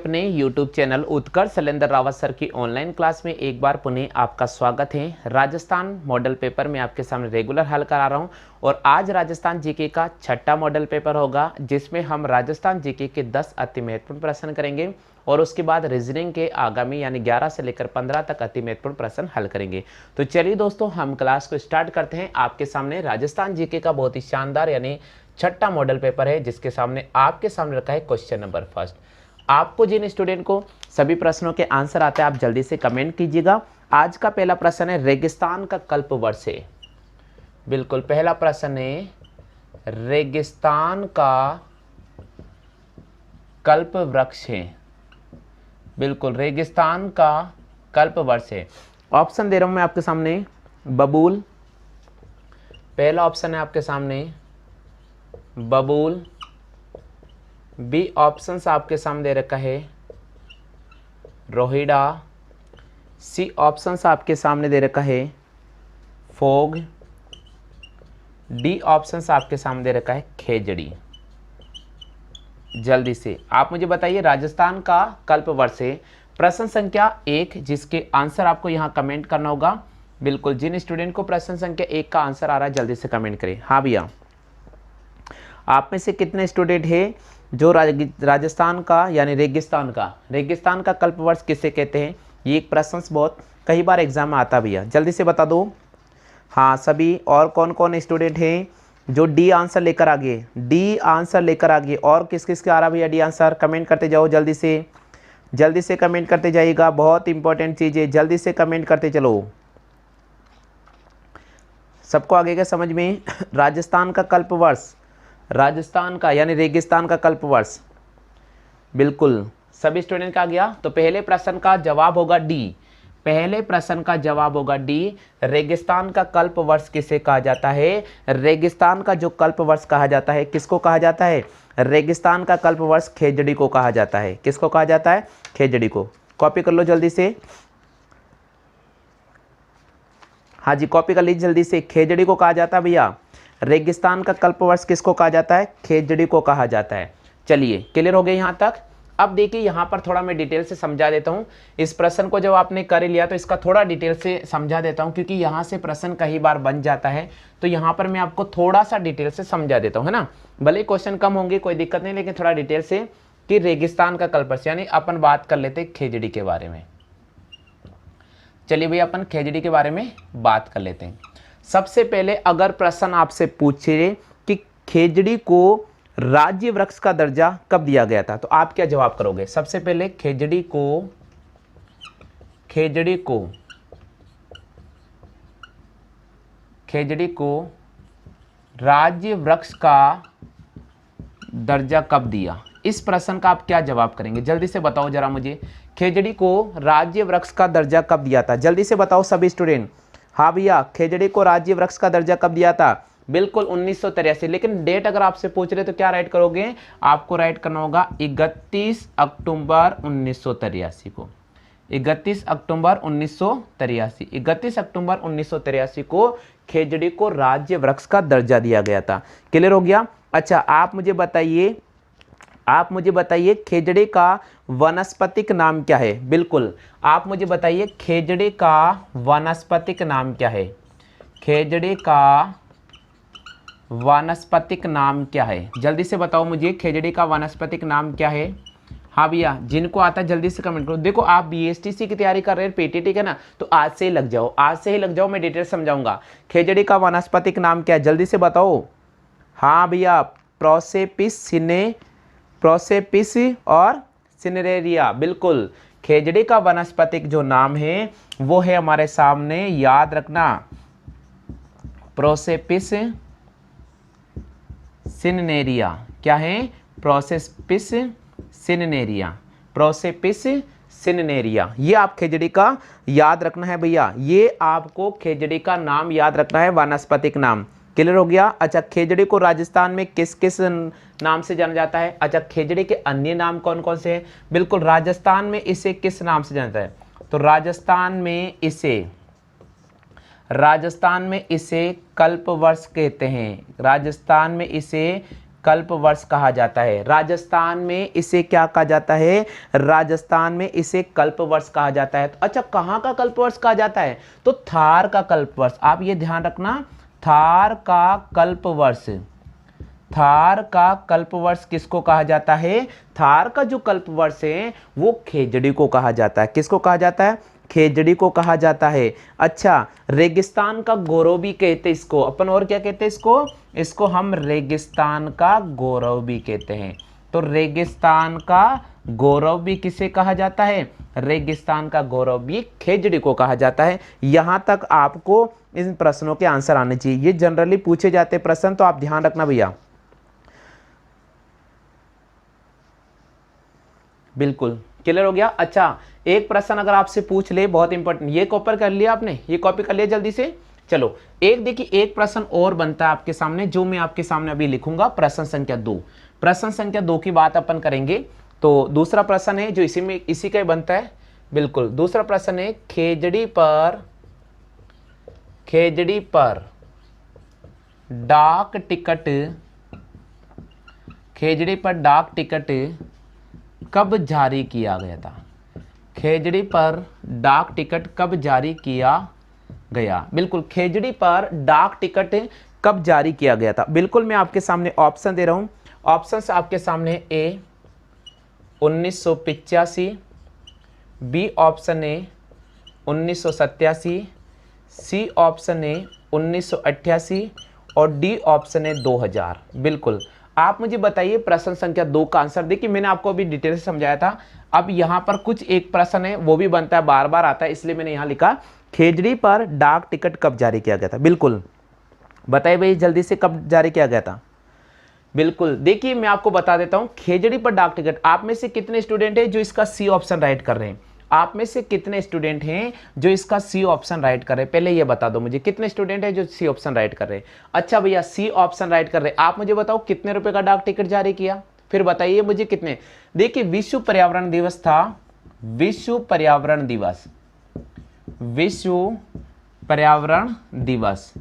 अपने YouTube channel उत्कर्ष Shailendra Rawat sir की online class में एक बार पुनः आपका स्वागत है। राजस्थान मॉडल पेपर में आपके सामने रेगुलर हल करा रहा हूं और आज राजस्थान जीके का छठा मॉडल पेपर होगा जिसमें हम राजस्थान जीके के 10 अति महत्वपूर्ण प्रश्न करेंगे और उसके बाद रीजनिंग के आगामी यानी 11 से लेकर 15 तक अति महत्वपूर्ण प्रश्न हल करेंगे। तो चलिए दोस्तों हम क्लास को स्टार्ट करते हैं। आपके सामने राजस्थान जीके का बहुत ही शानदार यानी छठा मॉडल पेपर है जिसके सामने आपके सामने रखा है क्वेश्चन नंबर फर्स्ट। आपको जिन स्टूडेंट को सभी प्रश्नों के आंसर आते हैं आप जल्दी से कमेंट कीजिएगा। आज का पहला प्रश्न है रेगिस्तान का कल्प वृक्ष है। बिल्कुल पहला प्रश्न है रेगिस्तान का कल्प वृक्ष है। बिल्कुल रेगिस्तान का कल्प वृक्ष है। ऑप्शन दे रहा हूं मैं आपके सामने बबूल, पहला ऑप्शन है आपके सामने बबूल, बी ऑप्शंस आपके सामने दे रखा है रोहिड़ा, सी ऑप्शंस आपके सामने दे रखा है फोग, डी ऑप्शंस आपके सामने दे रखा है खेजड़ी। जल्दी से आप मुझे बताइए राजस्थान का कल्प वृक्ष है। प्रश्न संख्या 1 जिसके आंसर आपको यहाँ कमेंट करना होगा। बिल्कुल जिन स्टूडेंट को प्रश्न संख्या 1 का आंसर आ रहा है जल्दी से कमेंट करें। हाँ भैया, आप में से कितने स्टूडेंट हैं जो राजस्थान का यानी रेगिस्तान का कल्प वृक्ष किसे कहते हैं? ये एक प्रश्न बहुत कई बार एग्जाम में आता भैया, जल्दी से बता दो। हाँ सभी, और कौन कौन स्टूडेंट हैं जो डी आंसर लेकर आगे, डी आंसर लेकर आगे, और किस किस के आ रहा भैया डी आंसर? कमेंट करते जाओ जल्दी से कमेंट करते जाइएगा। बहुत इंपॉर्टेंट चीज़ है, जल्दी से कमेंट करते चलो। सबको आगे का समझ में? राजस्थान का कल्प वृक्ष, राजस्थान का यानी रेगिस्तान का कल्प वृक्ष, बिल्कुल सभी स्टूडेंट का आ गया। तो पहले प्रश्न का जवाब होगा डी, पहले प्रश्न का जवाब होगा डी। रेगिस्तान का कल्प वृक्ष किसे कहा जाता है? रेगिस्तान का जो कल्प वृक्ष कहा जाता है किसको कहा जाता है? रेगिस्तान का कल्प वृक्ष खेजड़ी को कहा जाता है। किसको कहा जाता है? खेजड़ी को। कॉपी कर लो जल्दी से। हाँ जी कॉपी कर लीजिए जल्दी से। खेजड़ी को कहा जाता है भैया। रेगिस्तान का कल्प वृक्ष किसको कहा जाता है? खेजड़ी को कहा जाता है। चलिए क्लियर हो गए यहाँ तक। अब देखिए यहाँ पर थोड़ा मैं डिटेल से समझा देता हूँ। इस प्रश्न को जब आपने कर लिया तो इसका थोड़ा डिटेल से समझा देता हूँ क्योंकि यहाँ से प्रश्न कई बार बन जाता है। तो यहाँ पर मैं आपको थोड़ा सा डिटेल से समझा देता हूँ, है ना। भले क्वेश्चन कम होंगे कोई दिक्कत नहीं, लेकिन थोड़ा डिटेल से कि रेगिस्तान का कल्प वृक्ष यानी अपन बात कर लेते खेजड़ी के बारे में। चलिए भैया अपन खेजड़ी के बारे में बात कर लेते हैं। सबसे पहले अगर प्रश्न आपसे पूछे कि खेजड़ी को राज्य वृक्ष का दर्जा कब दिया गया था तो आप क्या जवाब करोगे? सबसे पहले खेजड़ी को राज्य वृक्ष का दर्जा कब दिया, इस प्रश्न का आप क्या जवाब करेंगे? जल्दी से बताओ जरा मुझे। खेजड़ी को राज्य वृक्ष का दर्जा कब दिया था? जल्दी से बताओ सभी स्टूडेंट। हाँ भैया, खेजड़ी को राज्य वृक्ष का दर्जा कब दिया था? बिल्कुल 1983। लेकिन डेट अगर आपसे पूछ रहे तो क्या राइट करोगे? आपको राइट करना होगा 31 अक्टूबर 1983 को। 31 अक्टूबर 1983, 31 अक्टूबर 1983 को खेजड़ी को राज्य वृक्ष का दर्जा दिया गया था। क्लियर हो गया? अच्छा आप मुझे बताइए खेजड़ी का वनस्पतिक नाम क्या है? बिल्कुल आप मुझे बताइए खेजड़ी का वनस्पतिक नाम क्या है? खेजड़ी का वनस्पतिक नाम क्या है? जल्दी से बताओ मुझे खेजड़ी का वनस्पतिक नाम क्या है? हाँ भैया जिनको आता है जल्दी से कमेंट करो। देखो आप बीएसटीसी की तैयारी कर रहे हैं पीटीटी का ना, तो आज से ही लग जाओ, मैं डिटेल समझाऊंगा। खेजड़ी का वनस्पतिक नाम क्या है जल्दी से बताओ। हाँ भैया प्रोसेपिस और सिनेरेरिया। बिल्कुल खेजड़ी का वनस्पतिक जो नाम है वो है हमारे सामने, याद रखना, प्रोसेपिस सिनेरिया। क्या है? प्रोसेपिस सिनेरिया। ये आप खेजड़ी का याद रखना है भैया, ये आपको खेजड़ी का नाम याद रखना है, वानस्पतिक नाम। क्लियर हो गया? अच्छा खेजड़ी को राजस्थान में किस किस नाम से जाना जाता है? अच्छा खेजड़ी के अन्य नाम कौन कौन से हैं? बिल्कुल राजस्थान में इसे किस नाम से जाना जाता है? तो राजस्थान में इसे कल्पवृक्ष कहते हैं। राजस्थान में इसे कल्पवृक्ष कहा जाता है। राजस्थान में इसे क्या कहा जाता है? राजस्थान में इसे कल्पवृक्ष कहा जाता है। तो अच्छा, कहाँ का कल्पवृक्ष कहा जाता है? तो थार का कल्पवृक्ष। आप ये ध्यान रखना, थार का कल्पवृक्ष। थार का कल्पवृक्ष किसको कहा जाता है? थार का जो कल्पवृक्ष है वो खेजड़ी को कहा जाता है। किसको कहा जाता है? खेजड़ी को कहा जाता है। अच्छा, रेगिस्तान का गौरव भी कहते हैं इसको अपन, और क्या कहते हैं इसको? इसको हम रेगिस्तान का गौरव भी कहते हैं। तो रेगिस्तान का गौरव भी किसे कहा जाता है? रेगिस्तान का गौरव भी खेजड़ी को कहा जाता है। यहां तक आपको इन प्रश्नों के आंसर आने चाहिए। ये जनरली पूछे जाते प्रश्न, तो आप ध्यान रखना भैया। बिल्कुल क्लियर हो गया। अच्छा, एक प्रश्न अगर आपसे पूछ ले, बहुत इंपॉर्टेंट, ये कॉपी कर लिया आपने? ये कॉपी कर लिया जल्दी से? चलो, एक देखिए, एक प्रश्न और बनता है आपके सामने, जो मैं आपके सामने अभी लिखूंगा, प्रश्न संख्या 2। प्रश्न संख्या 2 की बात अपन करेंगे। तो दूसरा प्रश्न है जो इसी का ही बनता है। बिल्कुल, दूसरा प्रश्न है, खेजड़ी पर डाक टिकट, खेजड़ी पर डाक टिकट कब जारी किया गया था? खेजड़ी पर डाक टिकट कब जारी किया गया? बिल्कुल, खेजड़ी पर डाक टिकट कब जारी किया गया था? बिल्कुल, मैं आपके सामने ऑप्शन दे रहा हूं। ऑप्शन आपके सामने A 1985, B option A 1987, C option A 1988 और डी ऑप्शन है 2000। बिल्कुल, आप मुझे बताइए प्रश्न संख्या 2 का आंसर। देखिए, मैंने आपको अभी डिटेल से समझाया था। अब यहाँ पर कुछ एक प्रश्न है वो भी बनता है, बार बार आता है, इसलिए मैंने यहाँ लिखा खेजड़ी पर डाक टिकट कब जारी किया गया था। बिल्कुल बताइए भाई जल्दी से, कब जारी किया गया था? बिल्कुल, देखिए मैं आपको बता देता हूँ, खेजड़ी पर डाक टिकट, आप में से कितने स्टूडेंट हैं जो इसका सी ऑप्शन राइट कर रहे हैं? आप में से कितने स्टूडेंट हैं जो इसका सी ऑप्शन राइट कर रहे हैं? पहले ये बता दो मुझे, कितने स्टूडेंट हैं जो सी ऑप्शन राइट कर रहे हैं? अच्छा भैया, सी ऑप्शन राइट कर रहे हैं। आप मुझे बताओ कितने रुपए का डाक टिकट जारी किया, फिर बताइए मुझे कितने। देखिए, विश्व पर्यावरण दिवस था, विश्व पर्यावरण दिवस, विश्व पर्यावरण दिवस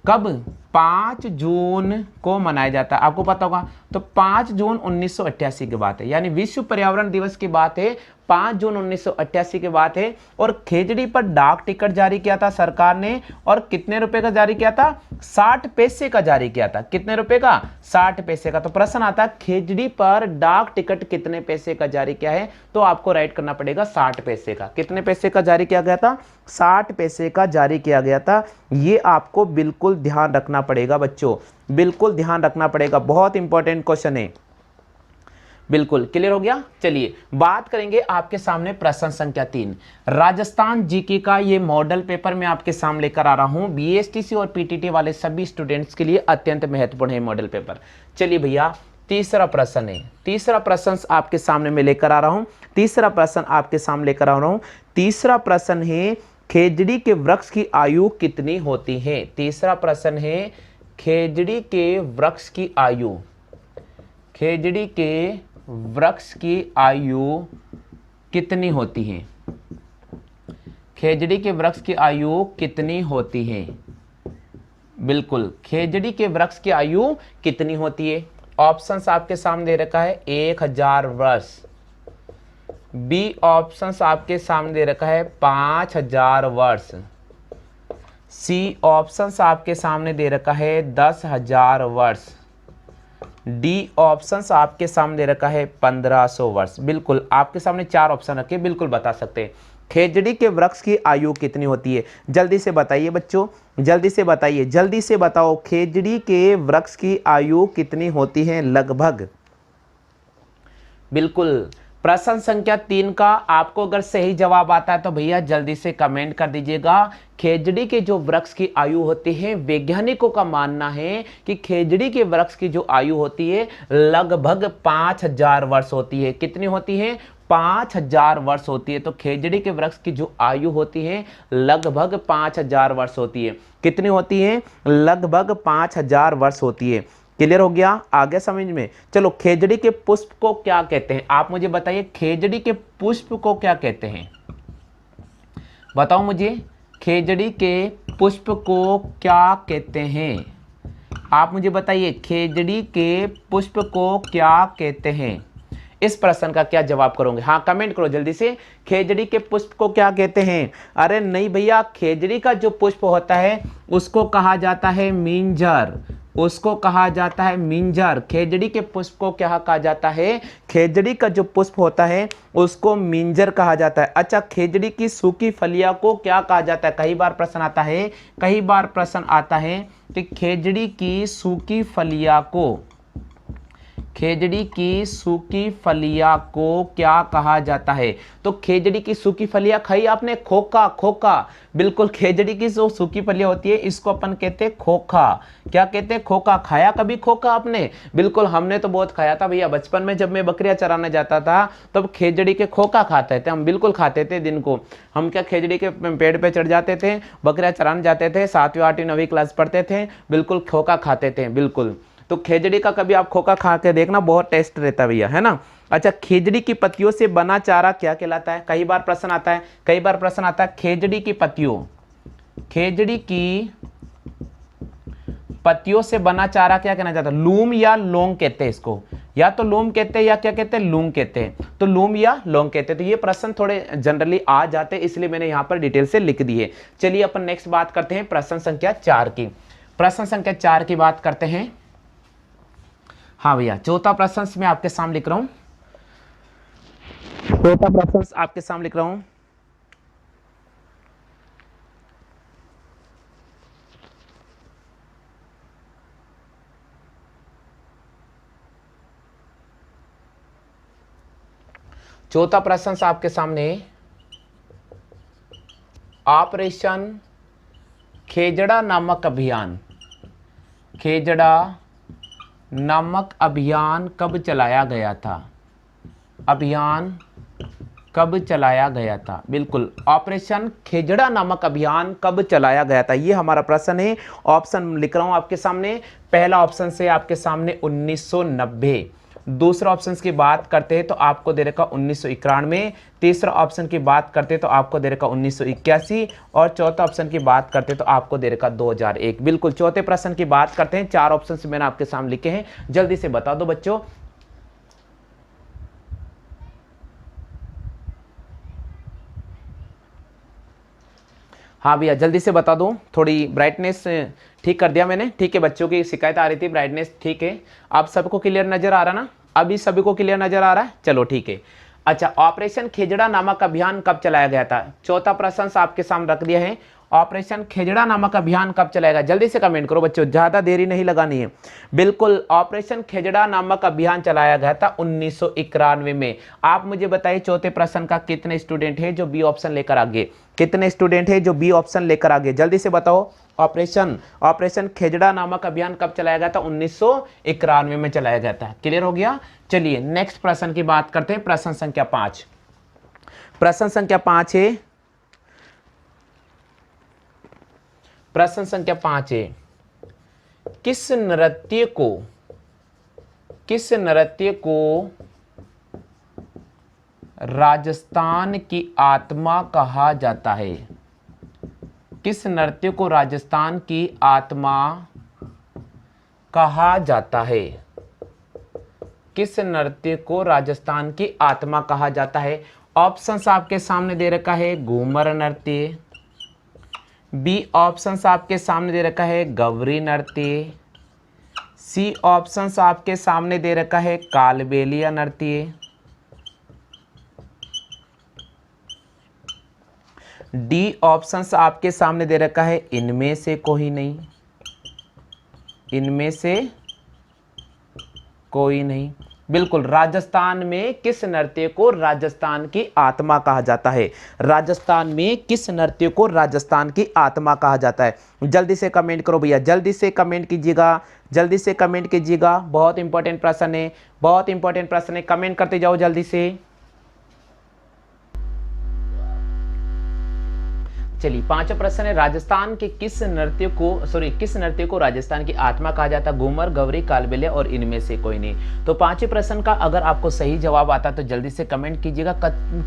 कब? 5 जून को मनाया जाता है, आपको पता होगा। तो 5 जून 1988 की बात है, यानी विश्व पर्यावरण दिवस की बात है, 5 जून 1988 की बात है। और खेजड़ी पर डाक टिकट जारी किया था सरकार ने, और कितने रुपए का जारी किया था? 60 पैसे का जारी किया था। कितने रुपए का? 60 पैसे का। तो प्रश्न आता है खेजड़ी पर डाक टिकट कितने पैसे का जारी किया है? तो आपको राइट करना पड़ेगा 60 पैसे का। कितने पैसे का जारी किया गया था? 60 पैसे का जारी किया गया था। ये आपको बिल्कुल ध्यान रखना पड़ेगा बच्चों, बिल्कुल ध्यान रखना पड़ेगा, बहुत इंपॉर्टेंट क्वेश्चन है। बिल्कुल क्लियर हो गया। चलिए बात करेंगे आपके सामने प्रश्न संख्या 3। राजस्थान जीके का ये मॉडल पेपर मैं आपके सामने लेकर आ रहा हूं। बीएसटीसी और पीटीटी वाले सभी स्टूडेंट्स के लिए अत्यंत महत्वपूर्ण है मॉडल पेपर। चलिए भैया, तीसरा प्रश्न है, तीसरा प्रश्न आपके सामने मैं लेकर आ रहा हूं। तीसरा प्रश्न आपके सामने लेकर आ रहा हूं। तीसरा प्रश्न है, खेजड़ी के वृक्ष की आयु कितनी होती है? तीसरा प्रश्न है, खेजड़ी के वृक्ष की आयु, खेजड़ी के वृक्ष की आयु कितनी होती है? खेजड़ी के वृक्ष की आयु कितनी होती है? बिल्कुल, खेजड़ी के वृक्ष की आयु कितनी होती है? ऑप्शंस आपके सामने दे रखा है 1000 वर्ष, बी ऑप्शंस आपके सामने दे रखा है 5000 वर्ष, सी ऑप्शंस आपके सामने दे रखा है 10,000 वर्ष, डी ऑप्शंस आपके सामने दे रखा है 1500 वर्ष। बिल्कुल आपके सामने 4 ऑप्शन रखे, बिल्कुल बता सकते हैं खेजड़ी के वृक्ष की आयु कितनी होती है। जल्दी से बताइए बच्चों, जल्दी से बताइए, जल्दी से बताओ खेजड़ी के वृक्ष की आयु कितनी होती है लगभग। बिल्कुल, प्रश्न संख्या 3 का आपको अगर सही जवाब आता है तो भैया जल्दी से कमेंट कर दीजिएगा। खेजड़ी के जो वृक्ष की आयु होती है, वैज्ञानिकों का मानना है कि खेजड़ी के वृक्ष की जो आयु होती है लगभग 5000 वर्ष होती है। कितनी होती है? 5000 वर्ष होती है। तो खेजड़ी के वृक्ष की जो आयु होती है लगभग 5000 वर्ष होती है। कितनी होती है? लगभग 5000 वर्ष होती है। क्लियर हो गया? आगे समझ में। चलो, खेजड़ी के पुष्प को क्या कहते हैं? आप मुझे बताइए खेजड़ी के पुष्प को क्या कहते हैं? बताओ मुझे, खेजड़ी के पुष्प को क्या कहते हैं? आप मुझे बताइए खेजड़ी के पुष्प को क्या कहते हैं। इस प्रश्न का क्या जवाब करोगे? हाँ कमेंट करो जल्दी से, खेजड़ी के पुष्प को क्या कहते हैं। अरे नहीं भैया, खेजड़ी का जो पुष्प होता है उसको कहा जाता है मिंजर, उसको कहा जाता है मिंजर। खेजड़ी के पुष्प को क्या कहा जाता है? खेजड़ी का जो पुष्प होता है उसको मिंजर कहा जाता है। अच्छा, खेजड़ी की सूखी फलियां को क्या कहा जाता है? कई बार प्रश्न आता है, कई बार प्रश्न आता है कि खेजड़ी की सूखी फलियां को, खेजड़ी की सूखी फलियां को क्या कहा जाता है? तो खेजड़ी की सूखी फलियां खाई आपने? खोखा, खोखा। बिल्कुल, खेजड़ी की जो सूखी फलियां होती है इसको अपन कहते हैं खोखा। क्या कहते हैं? खोखा। खाया कभी खोखा आपने? बिल्कुल, हमने तो बहुत खाया था भैया। बचपन में जब मैं बकरियां चराने जाता था तब खेजड़ी के खोखा खाते थे हम, बिल्कुल खाते थे दिन को। हम क्या खेजड़ी के पेड़ पे चढ़ जाते थे, बकरियां चराने जाते थे, 7वीं 8वीं 9वीं क्लास पढ़ते थे, बिल्कुल खोखा खाते थे बिल्कुल। तो खेजड़ी का कभी आप खोखा खा के देखना, बहुत टेस्ट रहता है भैया, है ना। अच्छा, खेजड़ी की पत्तियों से बना चारा क्या कहलाता है? कई बार प्रश्न आता है, कई बार प्रश्न आता है खेजड़ी की पत्तियों, खेजड़ी की पत्तियों से बना चारा क्या कहना जाता है? लूम या लौंग कहते हैं इसको, या तो लूम कहते हैं या क्या कहते हैं? लूंग कहते हैं। तो लूम या लौंग कहते हैं। तो ये प्रश्न थोड़े जनरली आ जाते हैं, इसलिए मैंने यहां पर डिटेल से लिख दिए। चलिए अपन नेक्स्ट बात करते हैं प्रश्न संख्या 4 की। प्रश्न संख्या 4 की बात करते हैं। हाँ भैया, चौथा प्रश्न मैं आपके सामने लिख रहा हूं, चौथा प्रश्न आपके सामने लिख रहा हूं। चौथा प्रश्न आपके सामने, ऑपरेशन खेजड़ा नामक अभियान, खेजड़ा नामक अभियान कब चलाया गया था? अभियान कब चलाया गया था? बिल्कुल, ऑपरेशन खेजड़ा नामक अभियान कब चलाया गया था, ये हमारा प्रश्न है। ऑप्शन लिख रहा हूं आपके सामने। पहला ऑप्शन से आपके सामने 1990, दूसरा ऑप्शन की बात करते हैं तो आपको दे रखा 1991, तीसरा ऑप्शन की बात करते हैं तो आपको दे रखा 1981, और चौथा ऑप्शन की बात करते हैं तो आपको दे रखा 2001। बिल्कुल, चौथे प्रश्न की बात करते हैं। 4 ऑप्शन मैंने आपके सामने लिखे हैं, जल्दी से बता दो बच्चों। हाँ भैया, जल्दी से बता दो। थोड़ी ब्राइटनेस ठीक कर दिया मैंने, ठीक है। बच्चों की शिकायत आ रही थी, ब्राइटनेस ठीक है। आप सबको क्लियर नजर आ रहा ना? अभी सभी को क्लियर नजर आ रहा है? चलो ठीक है। अच्छा, ऑपरेशन खेजड़ा नामक अभियान कब चलाया गया था? चौथा प्रश्न आपके सामने रख दिया है। ऑपरेशन खेजड़ा नामक अभियान कब चलाएगा? जल्दी से कमेंट करो बच्चों, ज्यादा देरी नहीं लगानी है। बिल्कुल, ऑपरेशन खेजड़ा नामक अभियान चलाया गया था 1991 में। आप मुझे बताइए चौथे प्रश्न का कितने स्टूडेंट है जो बी ऑप्शन लेकर आगे, कितने स्टूडेंट है जो बी ऑप्शन लेकर आगे, जल्दी से बताओ। ऑपरेशन खेजड़ा नामक अभियान कब चलाया गया था? 1991 में चलाया गया था। क्लियर हो गया? चलिए नेक्स्ट प्रश्न की बात करते हैं। प्रश्न संख्या 5, प्रश्न संख्या 5 है, प्रश्न संख्या 5 है, किस नृत्य को राजस्थान की आत्मा कहा जाता है? किस नृत्य को राजस्थान की आत्मा कहा जाता है? किस नृत्य को राजस्थान की आत्मा कहा जाता है? ऑप्शंस आपके सामने दे रखा है घूमर नृत्य, बी ऑप्शंस आपके सामने दे रखा है गवरी नृत्य, सी ऑप्शंस आपके सामने दे रखा है कालबेलिया नृत्य, डी ऑप्शंस आपके सामने दे रखा है इनमें से कोई नहीं, इनमें से कोई नहीं। बिल्कुल, राजस्थान में किस नृत्य को राजस्थान की आत्मा कहा जाता है? राजस्थान में किस नृत्य को राजस्थान की आत्मा कहा जाता है? जल्दी से कमेंट करो भैया, जल्दी से कमेंट कीजिएगा, जल्दी से कमेंट कीजिएगा। बहुत इंपॉर्टेंट प्रश्न है, बहुत इंपॉर्टेंट प्रश्न है, कमेंट करते जाओ जल्दी से। चलिए पांचवा प्रश्न है, राजस्थान के किस नृत्य को राजस्थान की आत्मा कहा जाता है? घूमर, गवरी, कालबेलिया और इनमें से कोई नहीं। तो पांचवें प्रश्न का अगर आपको सही जवाब आता तो जल्दी से कमेंट कीजिएगा।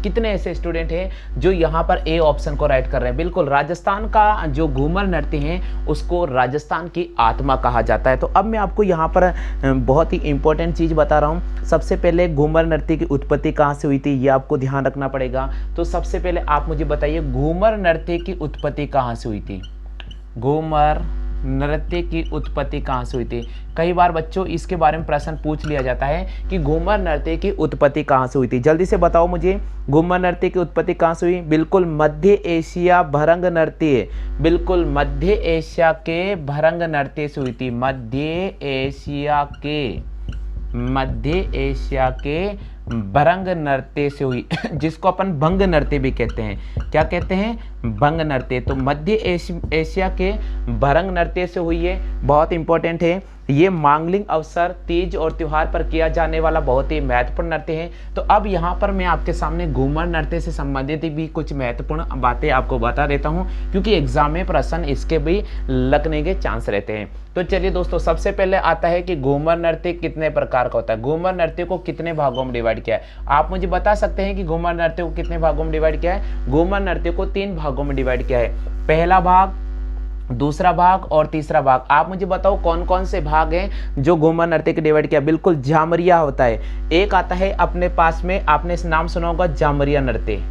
कितने ऐसे स्टूडेंट हैं जो यहाँ पर ए ऑप्शन को राइट कर रहे हैं? बिल्कुल, राजस्थान का जो घूमर नृत्य है उसको राजस्थान की आत्मा कहा जाता है। तो अब मैं आपको यहाँ पर बहुत ही इंपॉर्टेंट चीज बता रहा हूँ। सबसे पहले घूमर नृत्य की उत्पत्ति कहाँ से हुई थी, ये आपको ध्यान रखना पड़ेगा। तो सबसे पहले आप मुझे बताइए, घूमर नृत्य की उत्पत्ति कहाँ से हुई थी? घूमर नृत्य की उत्पत्ति कहाँ से हुई थी? कई बार बच्चों इसके बारे में प्रश्न पूछ लिया जाता है कि घूमर नृत्य की उत्पत्ति कहाँ से हुई थी। जल्दी से बताओ मुझे, घूमर नृत्य की उत्पत्ति कहाँ से हुई? बिल्कुल मध्य एशिया भरंग नृत्य, बिल्कुल मध्य एशिया के भरंग नृत्य से हुई थी। मध्य एशिया के भरंग नृत्य से हुई जिसको अपन भंग नृत्य भी कहते हैं। क्या कहते हैं? भंग नृत्य। तो मध्य एशिया के भरंग नृत्य से हुई है, बहुत इंपॉर्टेंट है। ये मांगलिक अवसर, तीज और त्योहार पर किया जाने वाला बहुत ही महत्वपूर्ण नृत्य है। तो अब यहाँ पर मैं आपके सामने घूमर नृत्य से संबंधित भी कुछ महत्वपूर्ण बातें आपको बता देता हूँ, क्योंकि एग्जाम में प्रश्न इसके भी लगने के चांस रहते हैं। तो चलिए दोस्तों, सबसे पहले आता है कि घूमर नृत्य कितने प्रकार का होता है? घूमर नृत्य को कितने भागों में डिवाइड किया है? आप मुझे बता सकते हैं कि घूमर नृत्य को कितने भागों में डिवाइड किया है? घूमर नृत्य को 3 भागों में डिवाइड किया है। पहला भाग, दूसरा भाग और तीसरा भाग। आप मुझे बताओ कौन कौन से भाग हैं जो घूमर नृत्य के डिवाइड किया? बिल्कुल झामरिया होता है। एक आता है अपने पास में, आपने इस नाम सुना होगा, झामरिया नृत्य।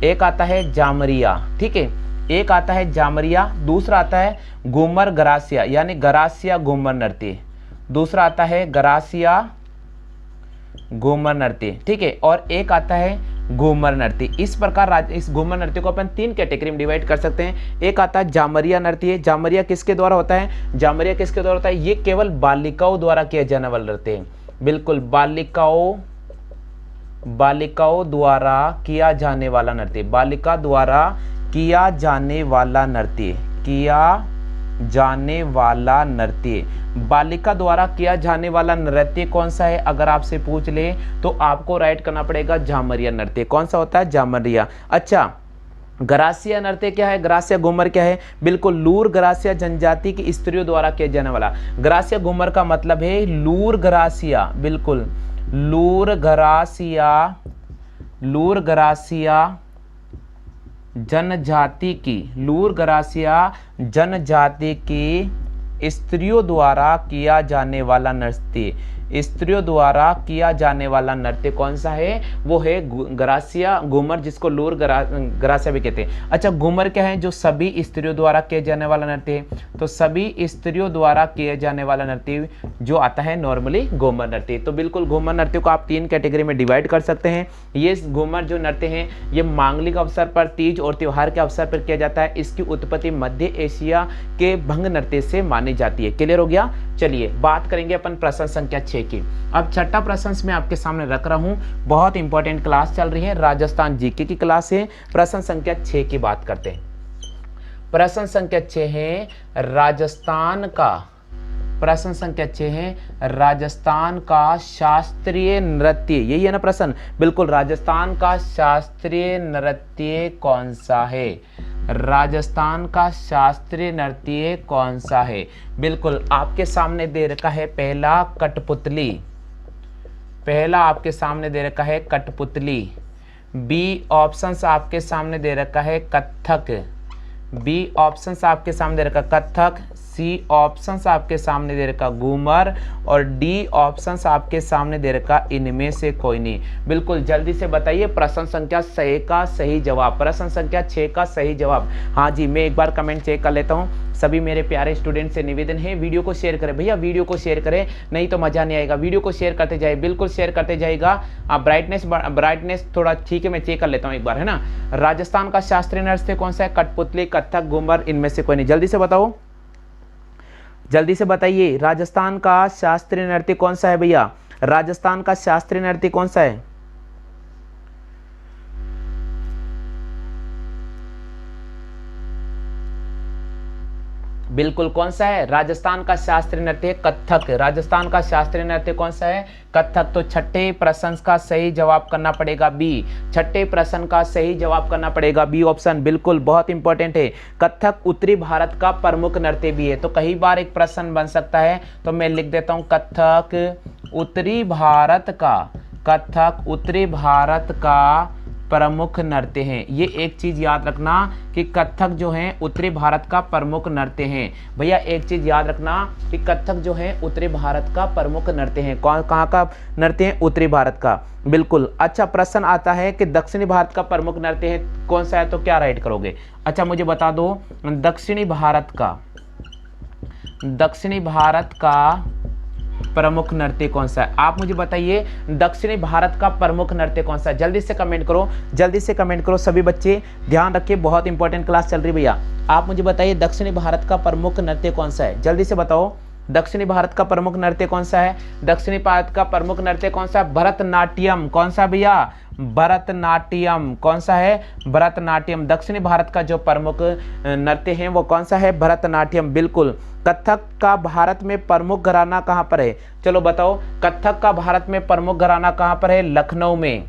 एक आता है झामरिया, ठीक है, एक आता है झामरिया। दूसरा आता है घूमर गरासिया, यानी गरासिया घूमर नृत्य। दूसरा आता है गरासिया घूमर नृत्य, ठीक है। और एक आता है घूमर नृत्य। इस प्रकार इस घूमर नृत्य को अपन 3 कैटेगरी में डिवाइड कर सकते हैं। एक आता है झामरिया नृत्य। झामरिया किसके द्वारा होता है? झामरिया किसके द्वारा होता है? ये केवल बालिकाओं द्वारा किया जाने वाला नृत्य है। बिल्कुल, बालिकाओं द्वारा किया जाने वाला नृत्य, बालिका द्वारा किया जाने वाला नृत्य, बालिका द्वारा किया जाने वाला नृत्य कौन सा है? अगर आपसे पूछ ले तो आपको राइट करना पड़ेगा झामरिया नृत्य। कौन सा होता है? झामरिया। अच्छा, गरासिया नृत्य क्या है? गरासिया घूमर क्या है? बिल्कुल, लूर गरासिया जनजाति की स्त्रियों द्वारा किया जाने वाला। गरासिया घूमर का मतलब है लूर गरासिया, बिल्कुल लूर गरासिया जनजाति की स्त्रियों द्वारा किया जाने वाला नृत्य, स्त्रियों द्वारा किया जाने वाला नृत्य कौन सा है? वो है गरासिया घूमर, जिसको लूर गरासिया भी कहते हैं। अच्छा, घूमर क्या है? जो सभी स्त्रियों द्वारा किए जाने वाला नृत्य है। तो सभी स्त्रियों द्वारा किए जाने वाला नृत्य जो आता है नॉर्मली घूमर नृत्य। तो बिल्कुल घूमर नृत्य को आप 3 कैटेगरी में डिवाइड कर सकते हैं। ये घूमर जो नृत्य है ये मांगलिक अवसर पर, तीज और त्योहार के अवसर पर किया जाता है। इसकी उत्पत्ति मध्य एशिया के भंग नृत्य से मानी जाती है। क्लियर हो गया? चलिए बात करेंगे अपन प्रश्न संख्या 6 की। अब छठा प्रश्न मैं आपके सामने रख रहा हूं। बहुत इंपॉर्टेंट क्लास चल रही है, राजस्थान जीके की क्लास है। प्रश्न संख्या 6 की बात करते हैं। प्रश्न संख्या 6 है राजस्थान का, प्रश्न संख्या 6 है राजस्थान का शास्त्रीय नृत्य। यही है ना प्रश्न? बिल्कुल, राजस्थान का शास्त्रीय नृत्य कौन सा है? राजस्थान का शास्त्रीय नृत्य कौन सा है? बिल्कुल, आपके सामने दे रखा है पहला कठपुतली, पहला आपके सामने दे रखा है कठपुतली। बी ऑप्शंस आपके सामने दे रखा है कथक, बी ऑप्शंस आपके सामने दे रखा कथक। सी ऑप्शंस आपके सामने दे रखा घूमर और डी ऑप्शंस आपके सामने दे रखा इनमें से कोई नहीं। बिल्कुल, जल्दी से बताइए प्रश्न संख्या 6 का सही जवाब, प्रश्न संख्या 6 का सही जवाब। हाँ जी, मैं एक बार कमेंट चेक कर लेता हूँ। सभी मेरे प्यारे स्टूडेंट से निवेदन है, वीडियो को शेयर करें भैया, वीडियो को शेयर करें, नहीं तो मजा नहीं आएगा। वीडियो को शेयर करते जाए, बिल्कुल शेयर करते जाएगा। ब्राइटनेस थोड़ा ठीक है, मैं चेक कर लेता हूँ एक बार, है ना। राजस्थान का शास्त्रीय नृत्य कौन सा है? कठपुतली, कथक, घूमर, इनमें से कोई नहीं। जल्दी से बताओ, जल्दी से बताइए, राजस्थान का शास्त्रीय नृत्य कौन सा है भैया? राजस्थान का शास्त्रीय नृत्य कौन सा है? बिल्कुल, कौन सा है? राजस्थान का शास्त्रीय नृत्य है कथक। राजस्थान का शास्त्रीय नृत्य कौन सा है? कथक। तो छठे प्रश्न का सही जवाब करना पड़ेगा बी। छठे प्रश्न का सही जवाब करना पड़ेगा बी ऑप्शन, बिल्कुल बहुत इंपॉर्टेंट है। कथक उत्तरी भारत का प्रमुख नृत्य भी है। तो कई बार एक प्रश्न बन सकता है, तो मैं लिख देता हूं कथक उत्तरी भारत का, कथक उत्तरी भारत का प्रमुख नृत्य हैं। ये एक चीज याद रखना कि कथक जो है उत्तरी भारत का प्रमुख नृत्य हैं। भैया एक चीज याद रखना कि कथक जो है उत्तरी भारत का प्रमुख नृत्य हैं। कौन कहाँ का नृत्य है? उत्तरी भारत का, बिल्कुल। अच्छा, प्रश्न आता है कि दक्षिणी भारत का प्रमुख नृत्य है कौन सा है, तो क्या राइट करोगे? अच्छा मुझे बता दो, दक्षिणी भारत का, दक्षिणी भारत का प्रमुख नृत्य कौन सा है? आप मुझे बताइए दक्षिणी भारत का प्रमुख नृत्य कौन सा है? जल्दी से कमेंट करो, जल्दी से कमेंट करो सभी बच्चे, ध्यान रखिए बहुत इंपॉर्टेंट क्लास चल रही है भैया। आप मुझे बताइए दक्षिणी भारत का प्रमुख नृत्य कौन सा है? जल्दी से बताओ, दक्षिणी भारत का प्रमुख नृत्य कौन सा है? दक्षिणी भारत का प्रमुख नृत्य कौन सा है? भरतनाट्यम। कौन सा भैया? भरतनाट्यम। कौन सा है? भरतनाट्यम। दक्षिणी भारत का जो प्रमुख नृत्य है वो कौन सा है? भरतनाट्यम, बिल्कुल। कथक का भारत में प्रमुख घराना कहाँ पर है? चलो बताओ, कथक का भारत में प्रमुख घराना कहाँ पर है? लखनऊ में।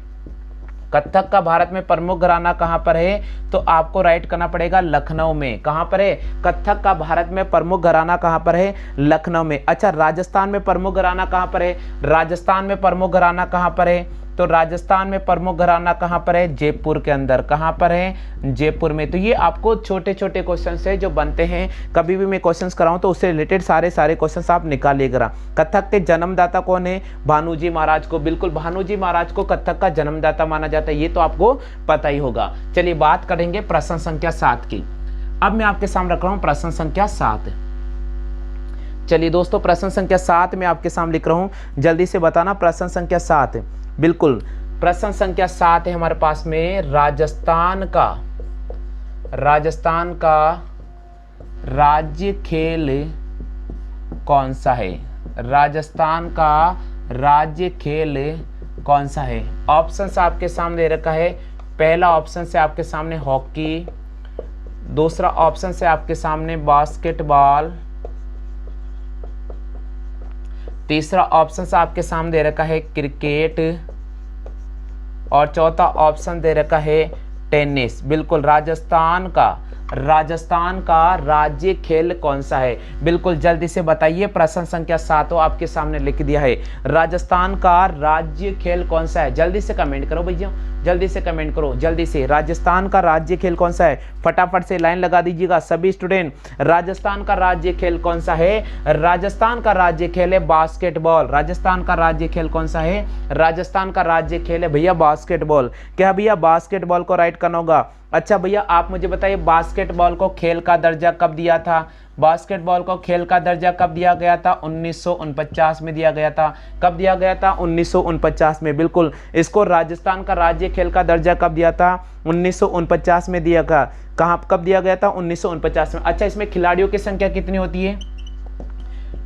कथक का भारत में प्रमुख घराना कहाँ पर है? तो आपको राइट करना पड़ेगा लखनऊ में। कहाँ पर है? कथक का भारत में प्रमुख घराना कहाँ पर है? लखनऊ में। अच्छा, राजस्थान में प्रमुख घराना कहाँ पर है? राजस्थान में प्रमुख घराना कहाँ पर है? तो राजस्थान में प्रमुख घराना कहाँ पर है? जयपुर के अंदर। कहाँ पर है? जयपुर में। तो ये आपको छोटे छोटे क्वेश्चन है जो बनते हैं, कभी भी मैं क्वेश्चंस कराऊं तो उससे रिलेटेड सारे क्वेश्चंस आप निकालिएगा। कथक के जन्मदाता कौन है? भानुजी महाराज को, बिल्कुल भानुजी महाराज को कथक का जन्मदाता माना जाता है, ये तो आपको पता ही होगा। चलिए बात करेंगे प्रश्न संख्या 7 की। अब मैं आपके सामने रख रहा हूं प्रश्न संख्या 7। चलिए दोस्तों, प्रश्न संख्या 7 में आपके सामने लिख रहा हूं, जल्दी से बताना प्रश्न संख्या 7। बिल्कुल, प्रश्न संख्या 7 है हमारे पास में, राजस्थान का राज्य खेल कौन सा है? राजस्थान का राज्य खेल कौन सा है? ऑप्शंस आपके सामने दे रखा है। पहला ऑप्शन से आपके सामने हॉकी, दूसरा ऑप्शन से आपके सामने बास्केटबॉल, तीसरा ऑप्शन से आपके सामने दे रखा है क्रिकेट, और चौथा ऑप्शन दे रखा है टेनिस। बिल्कुल, राजस्थान का राज्य खेल कौन सा है? बिल्कुल जल्दी से बताइए। प्रश्न संख्या 7 आपके सामने लिख दिया है, राजस्थान का राज्य खेल कौन सा है? जल्दी से कमेंट करो भैया, जल्दी से कमेंट करो, जल्दी से। राजस्थान का राज्य खेल कौन सा है? फटाफट से लाइन लगा दीजिएगा सभी स्टूडेंट। राजस्थान का राज्य खेल कौन सा है? राजस्थान का राज्य खेल है बास्केटबॉल। राजस्थान का राज्य खेल कौन सा है? राजस्थान का राज्य खेल है भैया बास्केटबॉल। क्या भैया बास्केटबॉल को राइट करना होगा? अच्छा भैया आप मुझे बताइए बास्केटबॉल को खेल का दर्जा कब दिया था? बास्केटबॉल को खेल का दर्जा कब दिया गया था? 1949 में दिया गया था। कब दिया गया था? 1949 में। बिल्कुल, इसको राजस्थान का राज्य खेल का दर्जा कब दिया था? 1949 में दिया गया। कहाँ कब दिया गया था? 1949 में। अच्छा, इसमें खिलाड़ियों की संख्या कितनी होती है?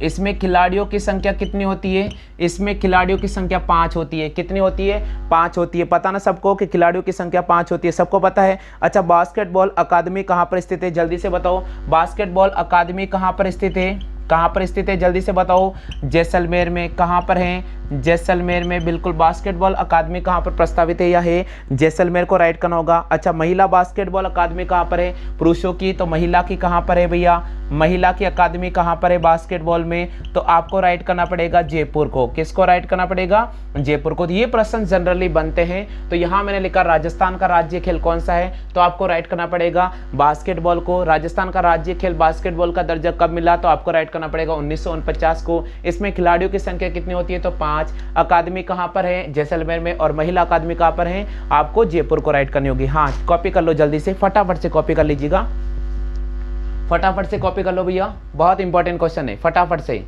इसमें खिलाड़ियों की संख्या कितनी होती है? इसमें खिलाड़ियों की संख्या 5 होती है। कितनी होती है? 5 होती है। पता ना सबको कि खिलाड़ियों की संख्या 5 होती है, सबको पता है। अच्छा, बास्केटबॉल अकादमी कहाँ पर स्थित है? जल्दी से बताओ, बास्केटबॉल अकादमी कहाँ पर स्थित है? कहाँ पर स्थित है? जल्दी से बताओ। जैसलमेर में। कहाँ पर है? जैसलमेर में। बिल्कुल, बास्केटबॉल अकादमी कहाँ पर प्रस्तावित है? यह है जैसलमेर को राइट करना होगा। अच्छा, महिला बास्केटबॉल अकादमी कहाँ पर है? पुरुषों की, तो महिला की कहाँ पर है भैया? महिला की अकादमी कहाँ पर है बास्केटबॉल में? तो आपको राइट करना पड़ेगा जयपुर को। किसको राइट करना पड़ेगा? जयपुर को। तो ये प्रश्न जनरली बनते हैं। तो यहाँ मैंने लिखा राजस्थान का राज्य खेल कौन सा है? तो आपको राइट करना पड़ेगा बास्केटबॉल को। राजस्थान का राज्य खेल बास्केटबॉल का दर्जा कब मिला? तो आपको राइट करना पड़ेगा 1949 को। इसमें खिलाड़ियों की संख्या कितनी होती है? तो 5। अकादमी कहां पर है? जैसलमेर में। और महिला अकादमी कहां पर है? आपको जयपुर को राइट करनी होगी। हाँ, कॉपी कर लो जल्दी से, फटाफट से कॉपी कर लीजिएगा, फटाफट से कॉपी कर लो भैया, बहुत इंपॉर्टेंट क्वेश्चन है, फटाफट से।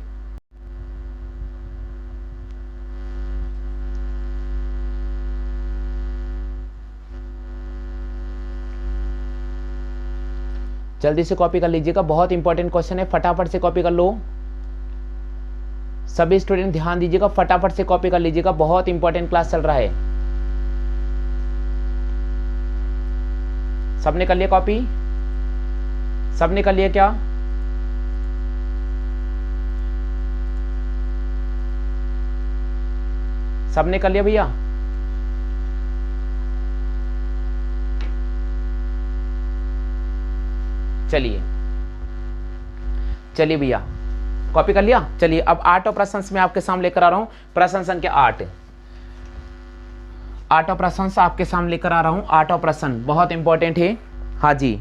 जल्दी से कॉपी कर लीजिएगा, बहुत इंपॉर्टेंट क्वेश्चन है, फटाफट से कॉपी कर लो। सभी स्टूडेंट ध्यान दीजिएगा, फटाफट से कॉपी कर लीजिएगा, बहुत इंपॉर्टेंट क्लास चल रहा है। सबने कर लिया कॉपी? सबने कर लिया क्या? सबने कर लिया भैया? चलिए चलिए भैया, कॉपी कर लिया। चलिए अब 8 प्रश्न में आपके सामने लेकर आ रहा हूं। प्रश्न संख्या 8, 8 प्रश्न आपके सामने लेकर आ रहा हूं। 8 प्रश्न बहुत इंपॉर्टेंट है। हाँ जी,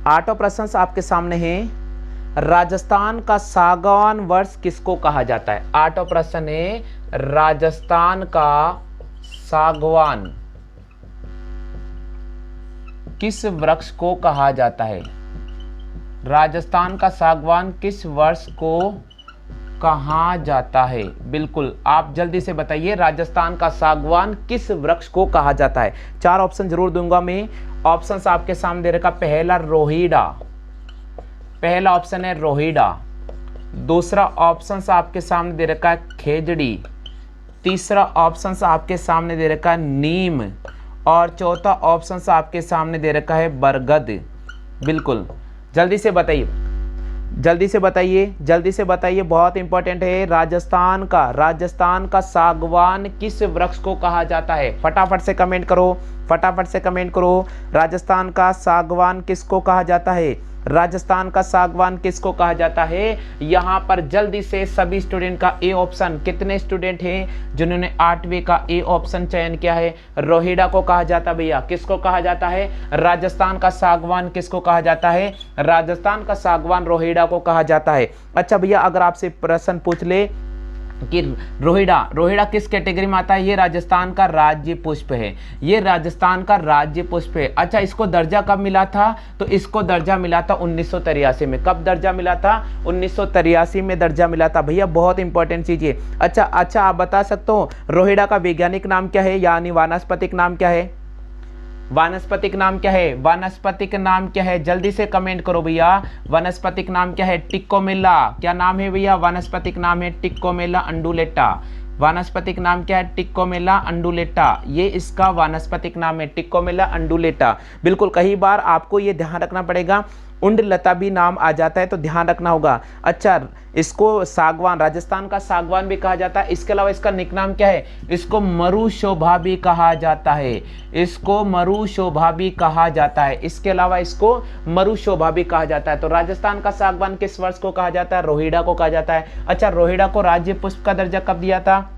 8 प्रश्न आपके सामने है। राजस्थान का सागवान वृक्ष किसको कहा जाता है? 8 प्रश्न है, राजस्थान का सागवान किस वृक्ष को कहा जाता है? राजस्थान का सागवान किस वृक्ष को कहा जाता है? बिल्कुल आप जल्दी से बताइए, राजस्थान का सागवान किस वृक्ष को कहा जाता है? 4 ऑप्शन जरूर दूंगा मैं। ऑप्शंस आपके सामने दे रखा, पहला रोहिड़ा, पहला ऑप्शन है रोहिड़ा। दूसरा ऑप्शन आपके सामने दे रखा है खेजड़ी। तीसरा ऑप्शन आपके सामने दे रखा है नीम। और चौथा ऑप्शन आपके सामने दे रखा है बरगद। बिल्कुल जल्दी से बताइए, जल्दी से बताइए, जल्दी से बताइए, बहुत इंपॉर्टेंट है। राजस्थान का सागवान किस वृक्ष को कहा जाता है? फटाफट से कमेंट करो, फटाफट से कमेंट करो। राजस्थान का सागवान किसको कहा जाता है? राजस्थान का सागवान किसको कहा जाता है? यहाँ पर जल्दी से सभी स्टूडेंट का ए ऑप्शन, कितने स्टूडेंट हैं जिन्होंने 8वीं का ए ऑप्शन चयन किया है? रोहिड़ा को कहा जाता है भैया। किसको कहा जाता है? राजस्थान का सागवान किसको कहा जाता है? राजस्थान का सागवान रोहिड़ा को कहा जाता है। अच्छा भैया, अगर आपसे प्रश्न पूछ ले कि रोहिड़ा किस कैटेगरी में आता है? ये राजस्थान का राज्य पुष्प है, ये राजस्थान का राज्य पुष्प है। अच्छा, इसको दर्जा कब मिला था? तो इसको दर्जा मिला था 1983 में। कब दर्जा मिला था? 1983 में दर्जा मिला था भैया। बहुत इंपॉर्टेंट चीज है। अच्छा, आप बता सकते हो रोहिड़ा का वैज्ञानिक नाम क्या है, यानी वानस्पतिक नाम क्या है? वानस्पतिक नाम क्या है? वानस्पतिक नाम क्या है? जल्दी से कमेंट करो भैया। वानस्पतिक नाम क्या है? टिक्कोमेला। क्या नाम है भैया? वानस्पतिक नाम है टिक्कोमेला अंडुलेटा। वानस्पतिक नाम क्या है? टिक्कोमेला अंडुलेटा। ये इसका वानस्पतिक नाम है, टिक्कोमेला अंडुलेटा। बिल्कुल, कई बार आपको ये ध्यान रखना पड़ेगा, उंडलता भी नाम आ जाता है तो ध्यान रखना होगा। अच्छा, इसको सागवान, राजस्थान का सागवान भी कहा जाता है। इसके अलावा इसका निक नाम क्या है? इसको मरुशोभा भी कहा जाता है, इसको मरुशोभा भी कहा जाता है। इसके अलावा इसको मरुशोभा भी कहा जाता है। तो राजस्थान का सागवान किस वृक्ष को कहा जाता है? रोहिड़ा को कहा जाता है। अच्छा, रोहिड़ा को राज्य पुष्प का दर्जा कब दिया था?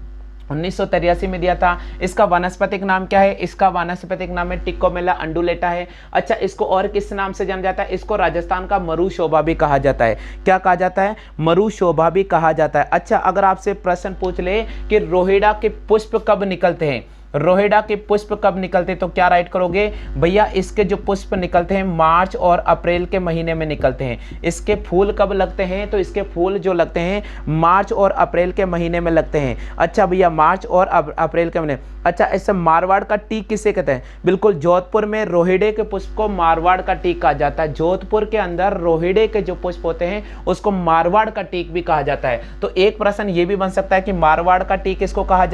1983 में दिया था। इसका वानस्पतिक नाम क्या है? इसका वानस्पतिक नाम है टिक्कोमेला अंडुलेटा है। अच्छा, इसको और किस नाम से जाना जाता है? इसको राजस्थान का मरुशोभा भी कहा जाता है। क्या कहा जाता है? मरुशोभा भी कहा जाता है। अच्छा, अगर आपसे प्रश्न पूछ ले कि रोहिड़ा के पुष्प कब निकलते हैं, रोहिड़ा के पुष्प कब निकलते, तो क्या राइट करोगे भैया? इसके जो पुष्प निकलते हैं मार्च और अप्रैल के महीने में निकलते हैं। इसके फूल कब लगते हैं? तो इसके फूल जो लगते हैं मार्च और अप्रैल के महीने में लगते हैं। अच्छा भैया, मार्च और अप्रैल के महीने। अच्छा, ऐसे मारवाड़ का टीक किसे कहते हैं? बिल्कुल, जोधपुर में रोहिड़े के पुष्प को मारवाड़ का टीक कहा जाता है। जोधपुर के अंदर रोहिड़े के जो पुष्प होते हैं उसको मारवाड़ का टीक भी कहा जाता है। तो एक प्रश्न ये भी बन सकता है कि मारवाड़ का टीक इसको कहाँ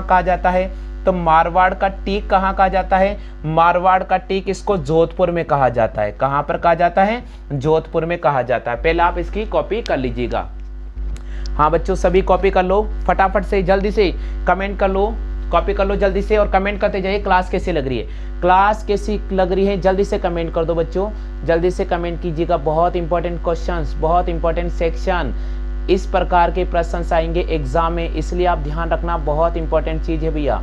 कहा जाता है? तो मारवाड़ का टीक कहाँ कहा जाता है? मारवाड़ का टीक इसको जोधपुर में कहा जाता है। कहाँ पर कहा जाता है? जोधपुर में कहा जाता है। पहले आप इसकी कॉपी कर लीजिएगा। हाँ बच्चों, सभी कॉपी कर लो, फटाफट से जल्दी से कमेंट कर लो, कॉपी कर लो जल्दी से और कमेंट करते जाइए क्लास कैसी लग रही है, क्लास कैसी लग रही है। जल्दी से कमेंट कर दो बच्चों, जल्दी से कमेंट कीजिएगा। बहुत इंपॉर्टेंट क्वेश्चंस, बहुत इंपॉर्टेंट सेक्शन, इस प्रकार के प्रश्न आएंगे एग्जाम में, इसलिए आप ध्यान रखना। बहुत इंपॉर्टेंट चीज है भैया,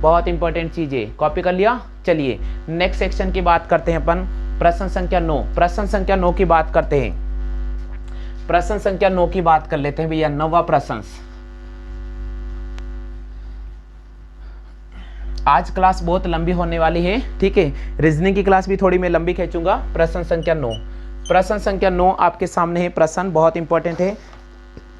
बहुत इंपॉर्टेंट चीज है। कॉपी कर लिया? चलिए नेक्स्ट सेक्शन की बात करते हैं अपन। प्रश्न संख्या 9, प्रश्न संख्या 9 की बात करते हैं। प्रश्न संख्या 9 की बात कर लेते हैं भैया। 9वां प्रश्न। आज क्लास बहुत लंबी होने वाली है, ठीक है। रीजनिंग की क्लास भी थोड़ी मैं लंबी खींचूंगा। प्रश्न संख्या 9, प्रश्न संख्या 9 आपके सामने है। प्रश्न बहुत इंपॉर्टेंट है।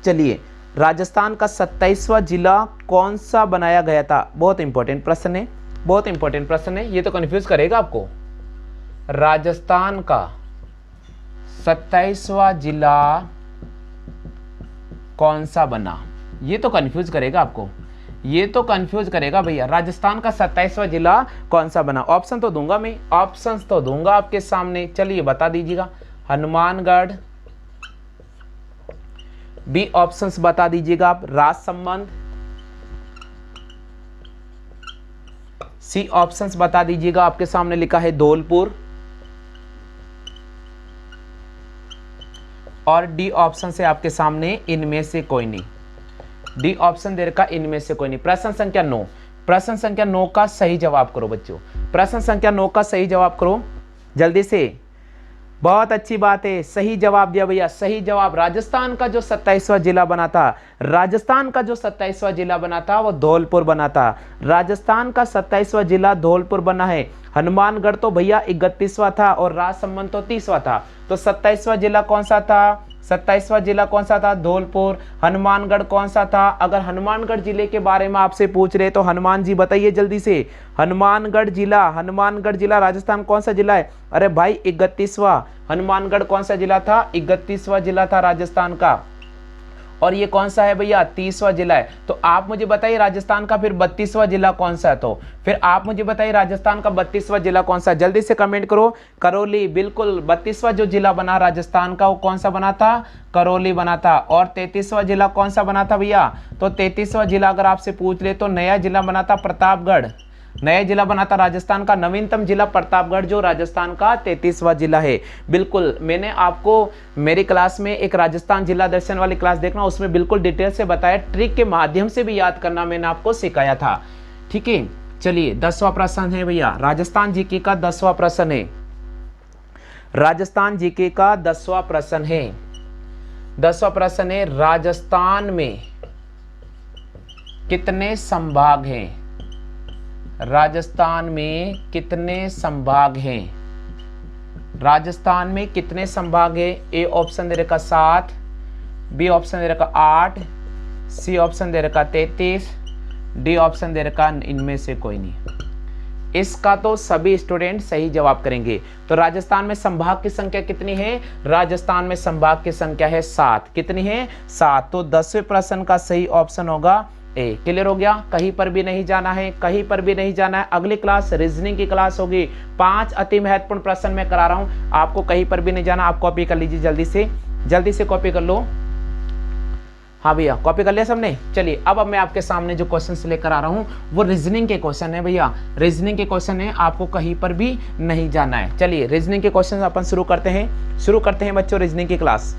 चलिए, राजस्थान का 27वां जिला कौन सा बनाया गया था? बहुत इंपॉर्टेंट प्रश्न है, बहुत इंपॉर्टेंट प्रश्न है। ये तो कंफ्यूज करेगा आपको। राजस्थान का 27वां जिला कौन सा बना? ये तो कंफ्यूज करेगा आपको, ये तो कंफ्यूज करेगा भैया। राजस्थान का 27वां जिला कौन सा बना? ऑप्शन तो दूंगा मैं, ऑप्शन तो दूंगा आपके सामने। चलिए बता दीजिएगा। हनुमानगढ़, बी ऑप्शंस बता दीजिएगा आप, राजसमंद। सी ऑप्शंस बता दीजिएगा, आपके सामने लिखा है धौलपुर। और डी ऑप्शन से आपके सामने इनमें से कोई नहीं। डी ऑप्शन दे रखा इनमें से कोई नहीं। प्रश्न संख्या 9, प्रश्न संख्या 9 का सही जवाब करो बच्चों। प्रश्न संख्या 9 का सही जवाब करो जल्दी से। बहुत अच्छी बात है, सही जवाब दिया भैया, सही जवाब। राजस्थान का जो 27वां जिला बना था, राजस्थान का जो 27वां जिला बना था वो धौलपुर बना था। राजस्थान का 27वां जिला धौलपुर बना है। हनुमानगढ़ तो भैया 31वां था और राजसमंद तो 30वां था। तो 27वां जिला कौन सा था? 27वां जिला कौन सा था? धौलपुर। हनुमानगढ़ कौन सा था? अगर हनुमानगढ़ जिले के बारे में आपसे पूछ रहे तो हनुमान जी बताइए जल्दी से। हनुमानगढ़ जिला, हनुमानगढ़ जिला राजस्थान कौन सा जिला है? अरे भाई 31वां। हनुमानगढ़ कौन सा जिला था? 31वां जिला था राजस्थान का। और ये कौन सा है भैया? 30वां जिला है। तो आप मुझे बताइए राजस्थान का फिर 32वां जिला कौन सा है? तो फिर आप मुझे बताइए राजस्थान का 32वां जिला कौन सा? जल्दी से कमेंट करो। करौली, बिल्कुल 32वां जो जिला बना राजस्थान का वो कौन सा बना था? करौली बना था। और 33वां जिला कौन सा बना था भैया? तो 33वां जिला अगर आपसे पूछ ले तो नया जिला बना था प्रतापगढ़। नया जिला बना था राजस्थान का, नवीनतम जिला प्रतापगढ़ जो राजस्थान का 33वां जिला है। बिल्कुल, मैंने आपको मेरी क्लास में एक राजस्थान जिला दर्शन वाली क्लास देखना, उसमें बिल्कुल डिटेल से बताया, ट्रिक के माध्यम से भी याद करना मैंने आपको सिखाया था। ठीक है, चलिए 10वां प्रश्न है भैया, राजस्थान जीके का 10वां प्रश्न है। राजस्थान जीके का 10वां प्रश्न है। 10वां प्रश्न है, राजस्थान में कितने संभाग हैं? राजस्थान में कितने संभाग हैं? राजस्थान में कितने संभाग है? ए ऑप्शन दे रखा 7, बी ऑप्शन दे रखा 8, सी ऑप्शन दे रखा 33, डी ऑप्शन दे रखा इनमें से कोई नहीं। इसका तो सभी स्टूडेंट सही जवाब करेंगे। तो राजस्थान में संभाग की संख्या कितनी है? राजस्थान में संभाग की संख्या है 7। कितनी है? 7। तो 10वें प्रश्न का सही ऑप्शन होगा ए। क्लियर हो गया? कहीं पर भी नहीं जाना है, कहीं पर भी नहीं जाना है। अगली क्लास रीजनिंग की क्लास होगी। 5 अति महत्वपूर्ण प्रश्न मैं करा रहा हूं, आपको कहीं पर भी नहीं जाना। आप कॉपी कर लीजिए जल्दी से कॉपी कर लो। हाँ भैया, कॉपी कर लिया सबने? चलिए अब मैं आपके सामने जो क्वेश्चन लेकर आ रहा हूँ वो रीजनिंग के क्वेश्चन है भैया, रीजनिंग के क्वेश्चन है, आपको कहीं पर भी नहीं जाना है। चलिए रीजनिंग के क्वेश्चन अपन शुरू करते हैं बच्चों रीजनिंग की क्लास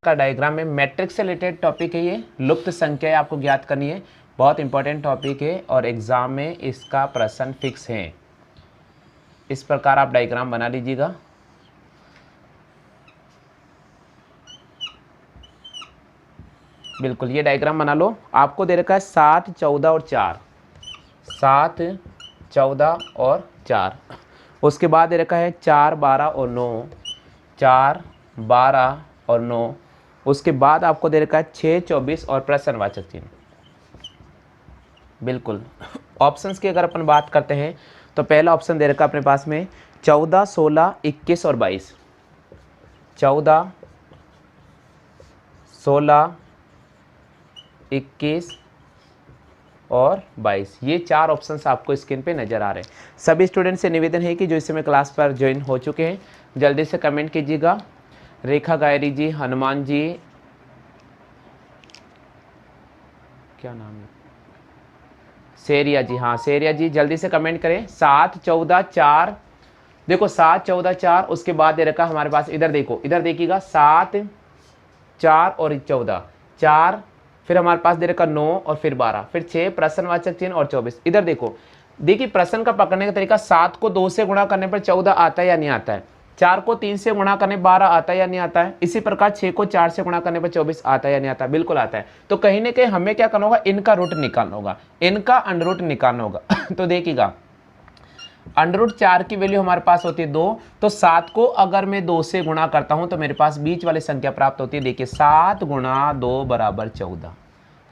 का। डायग्राम में मैट्रिक्स से रिलेटेड टॉपिक है, ये लुप्त संख्या आपको ज्ञात करनी है। बहुत इंपॉर्टेंट टॉपिक है और एग्जाम में इसका प्रश्न फिक्स है। इस प्रकार आप डायग्राम बना लीजिएगा। बिल्कुल ये डायग्राम बना लो। आपको दे रखा है 7, 14 और 4। 7, 14 और 4। उसके बाद दे रखा है 4, 12 और 9। 4, 12 और 9। उसके बाद आपको दे रखा है 6, 24 और प्रश्नवाचक चिन्ह। बिल्कुल ऑप्शंस की अगर अपन बात करते हैं तो पहला ऑप्शन दे रखा है अपने पास में 14, 16, 21 और 22। 14, 16, 21 और 22, ये 4 ऑप्शंस आपको स्क्रीन पे नजर आ रहे हैं। सभी स्टूडेंट से निवेदन है कि जो इस समय क्लास पर ज्वाइन हो चुके हैं जल्दी से कमेंट कीजिएगा। रेखा गायरी जी, हनुमान जी, क्या नाम है, शेरिया जी, हाँ शेरिया जी जल्दी से कमेंट करें। 7, 14, 4, देखो 7, 14, 4। उसके बाद दे रखा हमारे पास, इधर देखो, इधर देखिएगा 7, 4 और 14, 4, फिर हमारे पास दे रखा 9 और फिर 12, फिर 6 प्रश्नवाचक चिन्ह और 24। इधर देखो, देखिए प्रश्न का पकड़ने का तरीका, 7 को 2 से गुणा करने पर 14 आता है या नहीं आता है? 4 को 3 से गुणा करने 12 आता है या नहीं आता है? इसी प्रकार 6 को 4 से गुणा करने पर 24 आता है या नहीं आता? बिल्कुल आता है। तो कहीं ना कहीं हमें क्या करना होगा? इनका रूट निकालना होगा, इनका अंडर रूट निकालना होगा। तो देखिएगा अंडर रूट 4 की वैल्यू हमारे पास होती है 2। तो 7 को अगर मैं 2 से गुणा करता हूं तो मेरे पास बीच वाली संख्या प्राप्त होती है। देखिए 7 गुणा 2 बराबर 14।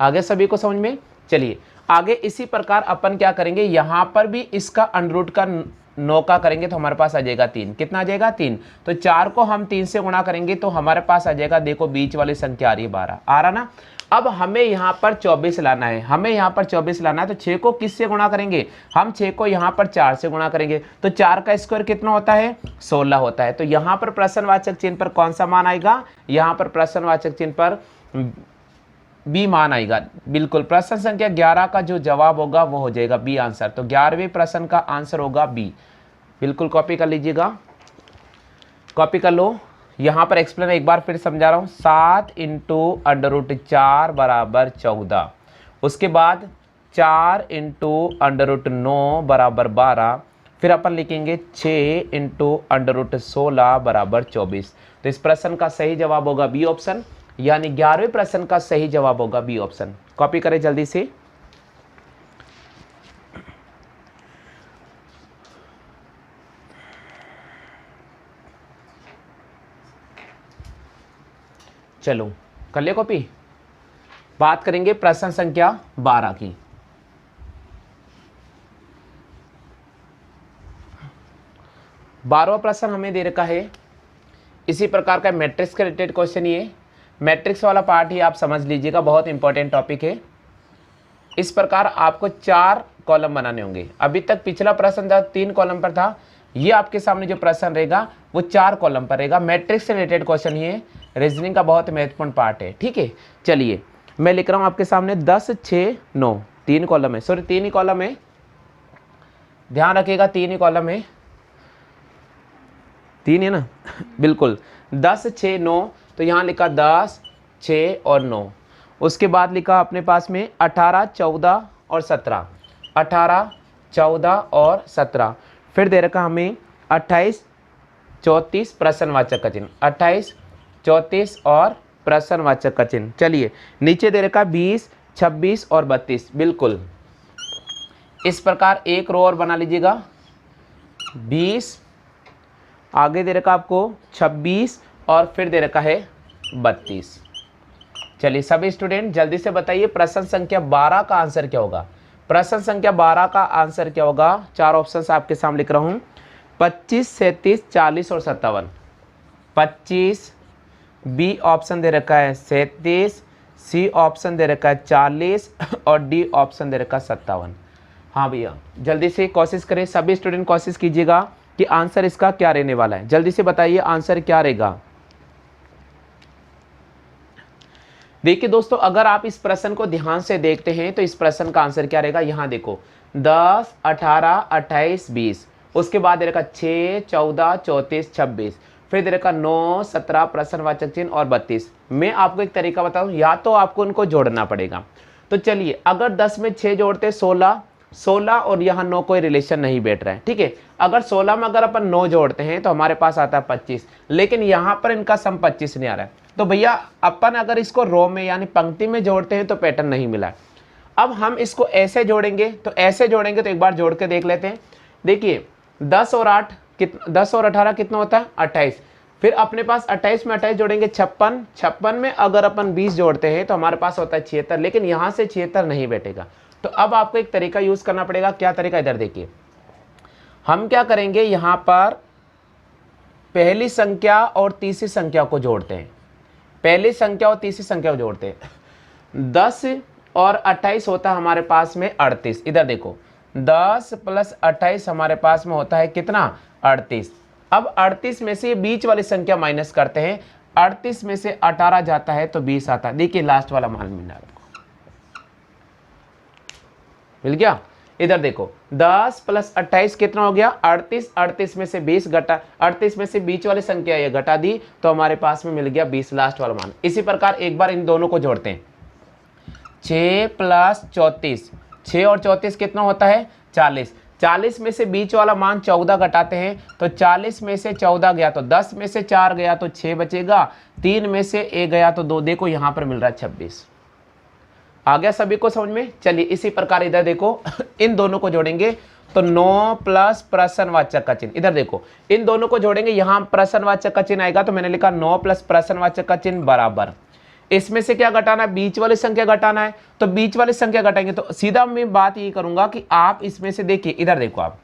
आगे सभी को समझ में? चलिए आगे इसी प्रकार अपन क्या करेंगे, यहां पर भी इसका अंडर रूट का 9 का करेंगे तो हमारे पास आ जाएगा 3। कितना आ जाएगा? 3। तो 4 को हम 3 से गुणा करेंगे तो हमारे पास आ जाएगा, देखो बीच वाली संख्या आ रही है 12, आ रहा ना। अब हमें यहाँ पर 24 लाना है, हमें यहाँ पर 24 लाना है, तो 6 को किससे गुणा करेंगे, हम 6 को यहाँ पर 4 से गुणा करेंगे, तो 4 का स्क्वायर कितना होता है, 16 होता है। तो यहाँ पर प्रश्नवाचक चिन्ह पर कौन सा मान आएगा, यहाँ पर प्रश्नवाचक चिन्ह पर बी मान आएगा। बिल्कुल, प्रश्न संख्या 11 का जो जवाब होगा वो हो जाएगा बी आंसर। तो 11वें प्रश्न का आंसर होगा बी। बिल्कुल कॉपी कर लीजिएगा, कॉपी कर लो। यहाँ पर एक्सप्लेन एक बार फिर समझा रहा हूँ। 7 इंटू √4 बराबर 14, उसके बाद 4 इंटू √9 बराबर 12, फिर अपन लिखेंगे 6 इंटू √16 बराबर 24। तो इस प्रश्न का सही जवाब होगा बी ऑप्शन, यानी 11वें प्रश्न का सही जवाब होगा बी ऑप्शन। कॉपी करें जल्दी से। चलो कर ले कॉपी। बात करेंगे प्रश्न संख्या 12 की। बारहवां प्रश्न हमें दे रखा है इसी प्रकार का मैट्रिक्स के रिलेटेड क्वेश्चन। ये मैट्रिक्स वाला पार्ट ही आप समझ लीजिएगा, बहुत इंपॉर्टेंट टॉपिक है। इस प्रकार आपको 4 कॉलम बनाने होंगे। अभी तक पिछला प्रश्न था 3 कॉलम पर था, ये आपके सामने जो प्रश्न रहेगा वो 4 कॉलम पर रहेगा। मैट्रिक्स से रिलेटेड क्वेश्चन ये रीजनिंग का बहुत महत्वपूर्ण पार्ट है, ठीक है। चलिए मैं लिख रहा हूँ आपके सामने 10, 6, 9, 3 कॉलम है, सॉरी 3 ही कॉलम है, ध्यान रखिएगा 3 ही कॉलम है, 3 है ना बिल्कुल। 10, 6, 9, तो यहाँ लिखा 10, 6 और 9। उसके बाद लिखा अपने पास में 18, 14 और 17, 18, 14 और 17। फिर दे रखा हमें 28, 34 प्रश्नवाचक का चिन्ह, 28, 34 और प्रश्नवाचक का चिन्ह। चलिए नीचे दे रखा 20, 26 और 32। बिल्कुल इस प्रकार एक रो और बना लीजिएगा। 20, आगे दे रखा आपको 26 और फिर दे रखा है 32। चलिए सभी स्टूडेंट जल्दी से बताइए प्रश्न संख्या 12 का आंसर क्या होगा। प्रश्न संख्या 12 का आंसर क्या होगा, 4 ऑप्शन आपके सामने लिख रहा हूँ। 25, 37, 40 और 57। 25, बी ऑप्शन दे रखा है 37, सी ऑप्शन दे रखा है 40 और डी ऑप्शन दे रखा है 57। हाँ भैया जल्दी से कोशिश करें, सभी स्टूडेंट कोशिश कीजिएगा कि आंसर इसका क्या रहने वाला है। जल्दी से बताइए आंसर क्या रहेगा। देखिए दोस्तों, अगर आप इस प्रश्न को ध्यान से देखते हैं तो इस प्रश्न का आंसर क्या रहेगा। यहाँ देखो 10, 18, 28, 20, उसके बाद दे रखा 6, 14, 34, 26, फिर दे रखा 9, 17 प्रश्नवाचक चिन्ह और 32। मैं आपको एक तरीका बताऊं, या तो आपको उनको जोड़ना पड़ेगा। तो चलिए अगर 10 में 6 जोड़ते 16, 16 और यहाँ 9 कोई रिलेशन नहीं बैठ रहा है, ठीक है। अगर 16 में अगर अपन 9 जोड़ते हैं तो हमारे पास आता है 25, लेकिन यहाँ पर इनका सम 25 नहीं आ रहा है। तो भैया अपन अगर इसको रो में यानी पंक्ति में जोड़ते हैं तो पैटर्न नहीं मिला। अब हम इसको ऐसे जोड़ेंगे, तो ऐसे जोड़ेंगे तो एक बार जोड़ के देख लेते हैं। देखिए 10 और 8 कितना, 10 और 18 कितना होता है 28। फिर अपने पास 28 में 28 जोड़ेंगे 56, 56 में अगर अपन 20 जोड़ते हैं तो हमारे पास होता है 76, लेकिन यहाँ से 76 नहीं बैठेगा। तो अब आपको एक तरीका यूज करना पड़ेगा। क्या तरीका, इधर देखिए। हम क्या करेंगे, यहाँ पर पहली संख्या और तीसरी संख्या को जोड़ते हैं। पहली संख्या और तीसरी संख्या को जोड़ते हैं। 10 और 28 होता है हमारे पास में 38। इधर देखो 10 + 28 हमारे पास में होता है कितना 38। अब 38 में से बीच वाली संख्या माइनस करते हैं। 38 में से 18 जाता है तो 20 आता है। देखिए लास्ट वाला मान मिल गया। इधर देखो 10 + 28 कितना हो गया 38। 38 में से 20 घटा, 38 में से बीच वाली संख्या ये घटा दी तो हमारे पास में मिल गया 20 लास्ट वाला मान। इसी प्रकार एक बार इन दोनों को जोड़ते हैं। 6 + 34, 6 और 34 कितना होता है 40। 40 में से बीच वाला मान 14 घटाते हैं तो 40 में से 14 गया तो 10 में से 4 गया तो 6 बचेगा, 3 में से 1 गया तो 2। देखो यहाँ पर मिल रहा है 26। आ गया सभी को समझ में। चलिए इसी प्रकार इधर देखो इन दोनों को जोड़ेंगे तो 9 + प्रश्नवाचक का चिन्ह। इधर देखो इन दोनों को जोड़ेंगे, यहाँ प्रश्नवाचक का चिन्ह आएगा तो मैंने लिखा 9 + प्रश्नवाचक का चिन्ह बराबर। इसमें से क्या घटाना है, बीच वाली संख्या घटाना है। तो बीच वाली संख्या घटाएंगे तो सीधा मैं बात ये करूंगा कि आप इसमें से देखिए, इधर देखो आप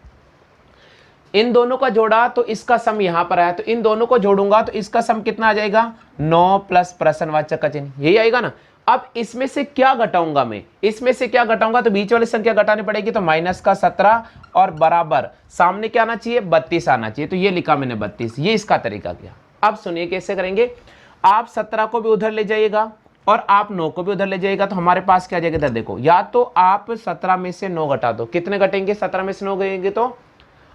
इन दोनों का जोड़ा तो इसका सम यहाँ पर आया, तो इन दोनों को जोड़ूंगा तो इसका सम कितना आ जाएगा 9 + प्रश्नवाचक का चिन्ह, यही आएगा ना। अब इसमें से क्या घटाऊंगा मैं, इसमें से क्या घटाऊंगा, तो बीच वाली संख्या घटानी पड़ेगी, तो माइनस का 17 और बराबर सामने क्या आना चाहिए, 32 आना चाहिए। तो ये लिखा मैंने 32, ये इसका तरीका किया। अब सुनिए कैसे करेंगे। आप 17 को भी उधर ले जाइएगा और आप 9 को भी उधर ले जाइएगा, तो हमारे पास क्या आ जाएगा इधर देखो, या तो आप 17 में से 9 घटा दो, कितने घटेंगे, 17 में से 9 गएंगे तो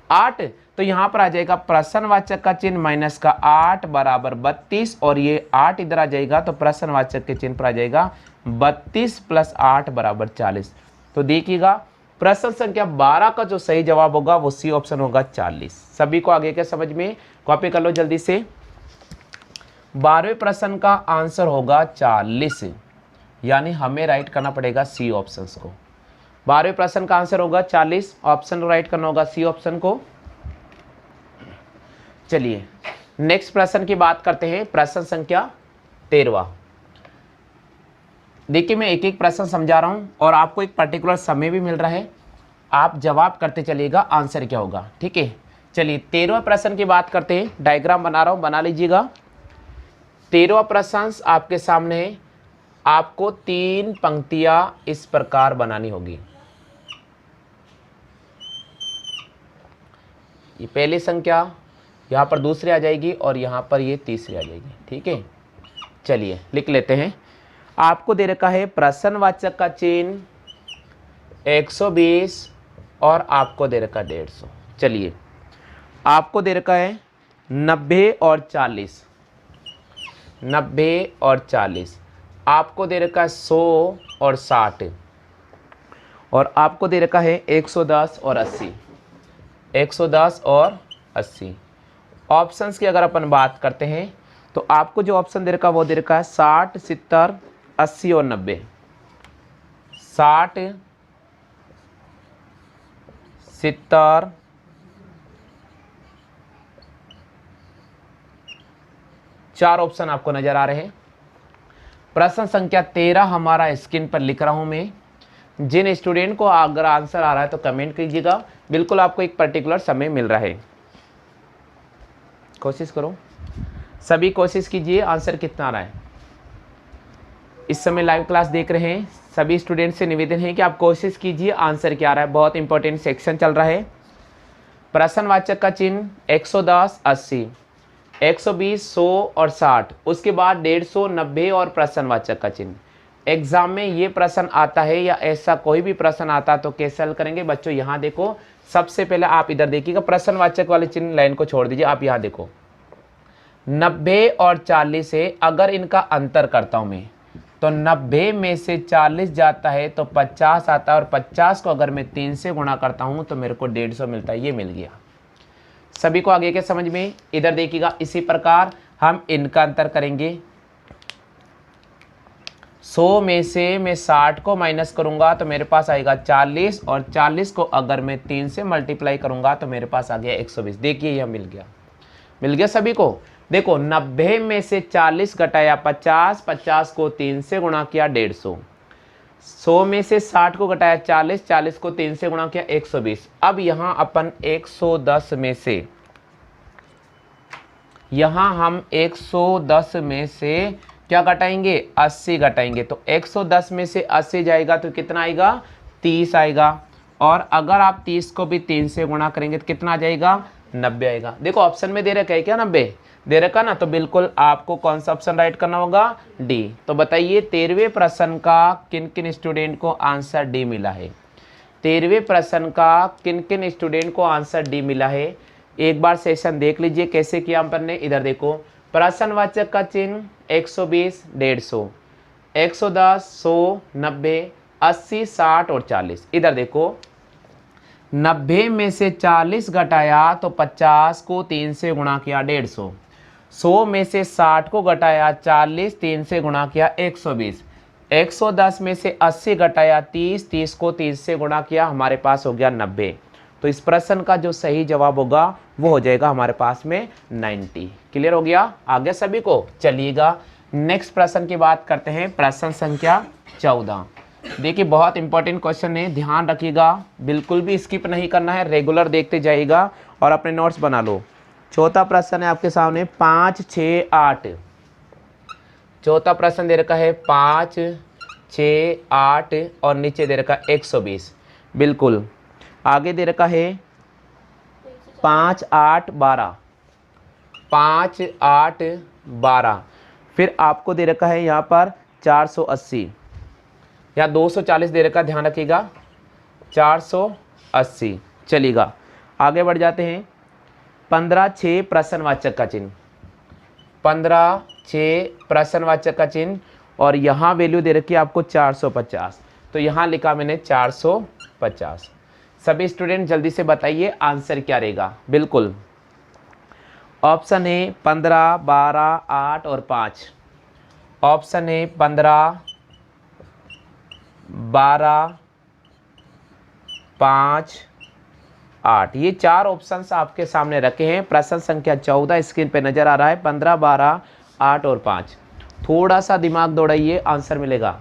8, तो यहां पर आ जाएगा प्रश्नवाचक का चिन्ह माइनस का 8 बराबर 32, और ये 8 इधर आ जाएगा, तो प्रश्नवाचक के चिन्ह पर आ जाएगा 32 प्लस 8 बराबर 40। तो देखिएगा प्रश्न संख्या 12 का जो सही जवाब होगा वो सी ऑप्शन होगा 40। सभी को आगे के समझ में, कॉपी कर लो जल्दी से। 12वें प्रश्न का आंसर होगा 40, यानी हमें राइट करना पड़ेगा सी ऑप्शन को। 12वें प्रश्न का आंसर होगा 40, ऑप्शन राइट करना होगा सी ऑप्शन को। चलिए नेक्स्ट प्रश्न की बात करते हैं, प्रश्न संख्या 13। देखिए मैं एक एक प्रश्न समझा रहा हूं और आपको एक पर्टिकुलर समय भी मिल रहा है, आप जवाब करते चलिएगा आंसर क्या होगा, ठीक है। चलिए 13वें प्रश्न की बात करते हैं, डायग्राम बना रहा हूं, बना लीजिएगा। 13वां प्रश्न आपके सामने है, आपको 3 पंक्तियां इस प्रकार बनानी होगी। ये पहली संख्या, यहाँ पर दूसरी आ जाएगी और यहाँ पर ये तीसरी आ जाएगी, ठीक है। चलिए लिख लेते हैं। आपको दे रखा है प्रश्नवाचक का चिन्ह 120 और आपको दे रखा 150। चलिए आपको दे रखा है 90 और 40, 90 और 40, आपको दे रखा है 100 और 60, और आपको दे रखा है 110 और 80, 110 और 80। ऑप्शंस की अगर अपन बात करते हैं तो आपको जो ऑप्शन दे रखा है वो दे रखा है 60, 70, 80 और 90। 60, 70, 4 ऑप्शन आपको नजर आ रहे हैं। प्रश्न संख्या 13 हमारा स्क्रीन पर लिख रहा हूं मैं। जिन स्टूडेंट को अगर आंसर आ रहा है तो कमेंट कीजिएगा, बिल्कुल आपको एक पर्टिकुलर समय मिल रहा है, कोशिश करो, सभी कोशिश कीजिए। आंसर कितना आ रहा है, इस समय लाइव क्लास देख रहे हैं सभी स्टूडेंट से निवेदन है कि आप कोशिश कीजिए आंसर क्या आ रहा है, बहुत इंपॉर्टेंट सेक्शन चल रहा है। प्रश्नवाचक का चिन्ह 110, 80, 120, 100 और 60, उसके बाद 150, 90 और प्रश्नवाचक का चिन्ह। एग्जाम में ये प्रश्न आता है या ऐसा कोई भी प्रश्न आता तो कैसे हल करेंगे बच्चों, यहाँ देखो। सबसे पहले आप इधर देखिएगा, प्रश्नवाचक वाले चिन्ह लाइन को छोड़ दीजिए, आप यहाँ देखो 90 और 40 से अगर इनका अंतर करता हूं मैं, तो 90 में से 40 जाता है तो 50 आता है, और 50 को अगर मैं 3 से गुणा करता हूं तो मेरे को 150 मिलता है। ये मिल गया सभी को आगे के समझ में। इधर देखिएगा इसी प्रकार हम इनका अंतर करेंगे। 100 में से मैं 60 को माइनस करूंगा तो मेरे पास आएगा 40, और 40 को अगर मैं 3 से मल्टीप्लाई करूंगा तो मेरे पास आ गया 120। देखिए यह मिल गया, मिल गया सभी को। देखो 90 में से 40 घटाया 50, 50 को 3 से गुणा किया 150, 100 में से 60 को घटाया 40, 40 को 3 से गुणा किया 120। अब यहाँ अपन 110 में से, यहाँ हम 110 में से क्या घटाएंगे, 80 घटाएंगे, तो 110 में से 80 जाएगा तो कितना आएगा, 30 आएगा, और अगर आप 30 को भी 3 से गुणा करेंगे तो कितना आ जाएगा, 90 आएगा। देखो ऑप्शन में दे रखा है क्या, 90 दे रखा ना, तो बिल्कुल आपको कौन सा ऑप्शन राइट करना होगा, डी। तो बताइए 13वें प्रश्न का किन किन स्टूडेंट को आंसर डी मिला है। 13वें प्रश्न का किन किन स्टूडेंट को आंसर डी मिला है, एक बार सेशन देख लीजिए कैसे किया अपन ने। इधर देखो प्रश्नवाचक का चिन्ह 120, 150, 110, 100, 90, 80, 60 और 40। इधर देखो 90 में से 40 घटाया तो 50 को 3 से गुणा किया 150, 100 में से 60 को घटाया 40, 3 से गुणा किया 120, 110 में से 80 घटाया 30, 30 को 3 से गुणा किया, हमारे पास हो गया 90। तो इस प्रश्न का जो सही जवाब होगा वो हो जाएगा हमारे पास में 90। क्लियर हो गया आगे सभी को। चलिएगा नेक्स्ट प्रश्न की बात करते हैं, प्रश्न संख्या 14। देखिए बहुत इंपॉर्टेंट क्वेश्चन है, ध्यान रखिएगा, बिल्कुल भी स्किप नहीं करना है, रेगुलर देखते जाइएगा और अपने नोट्स बना लो। चौथा प्रश्न है आपके सामने 5, 6, 8। चौथा प्रश्न दे रखा है 5, 6, 8 और नीचे दे रखा है 120। बिल्कुल। आगे दे रखा है 5, 8, 12, 5, 8, 12। फिर आपको दे रखा है यहाँ पर 480 या 240 दे रखा, ध्यान रखिएगा 480 चलेगा। आगे बढ़ जाते हैं 15, 6 प्रश्नवाचक का चिन्ह, 15, 6 प्रश्नवाचक का चिन्ह और यहाँ वैल्यू दे रखी है आपको 450, तो यहाँ लिखा मैंने 450। सभी स्टूडेंट जल्दी से बताइए आंसर क्या रहेगा। बिल्कुल ऑप्शन है 15, 12, 8 और 5। ऑप्शन है 15, 12, 5, 8। ये चार ऑप्शंस आपके सामने रखे हैं। प्रश्न संख्या 14 स्क्रीन पे नजर आ रहा है, 15, 12, 8 और 5। थोड़ा सा दिमाग दौड़ाइए, आंसर मिलेगा।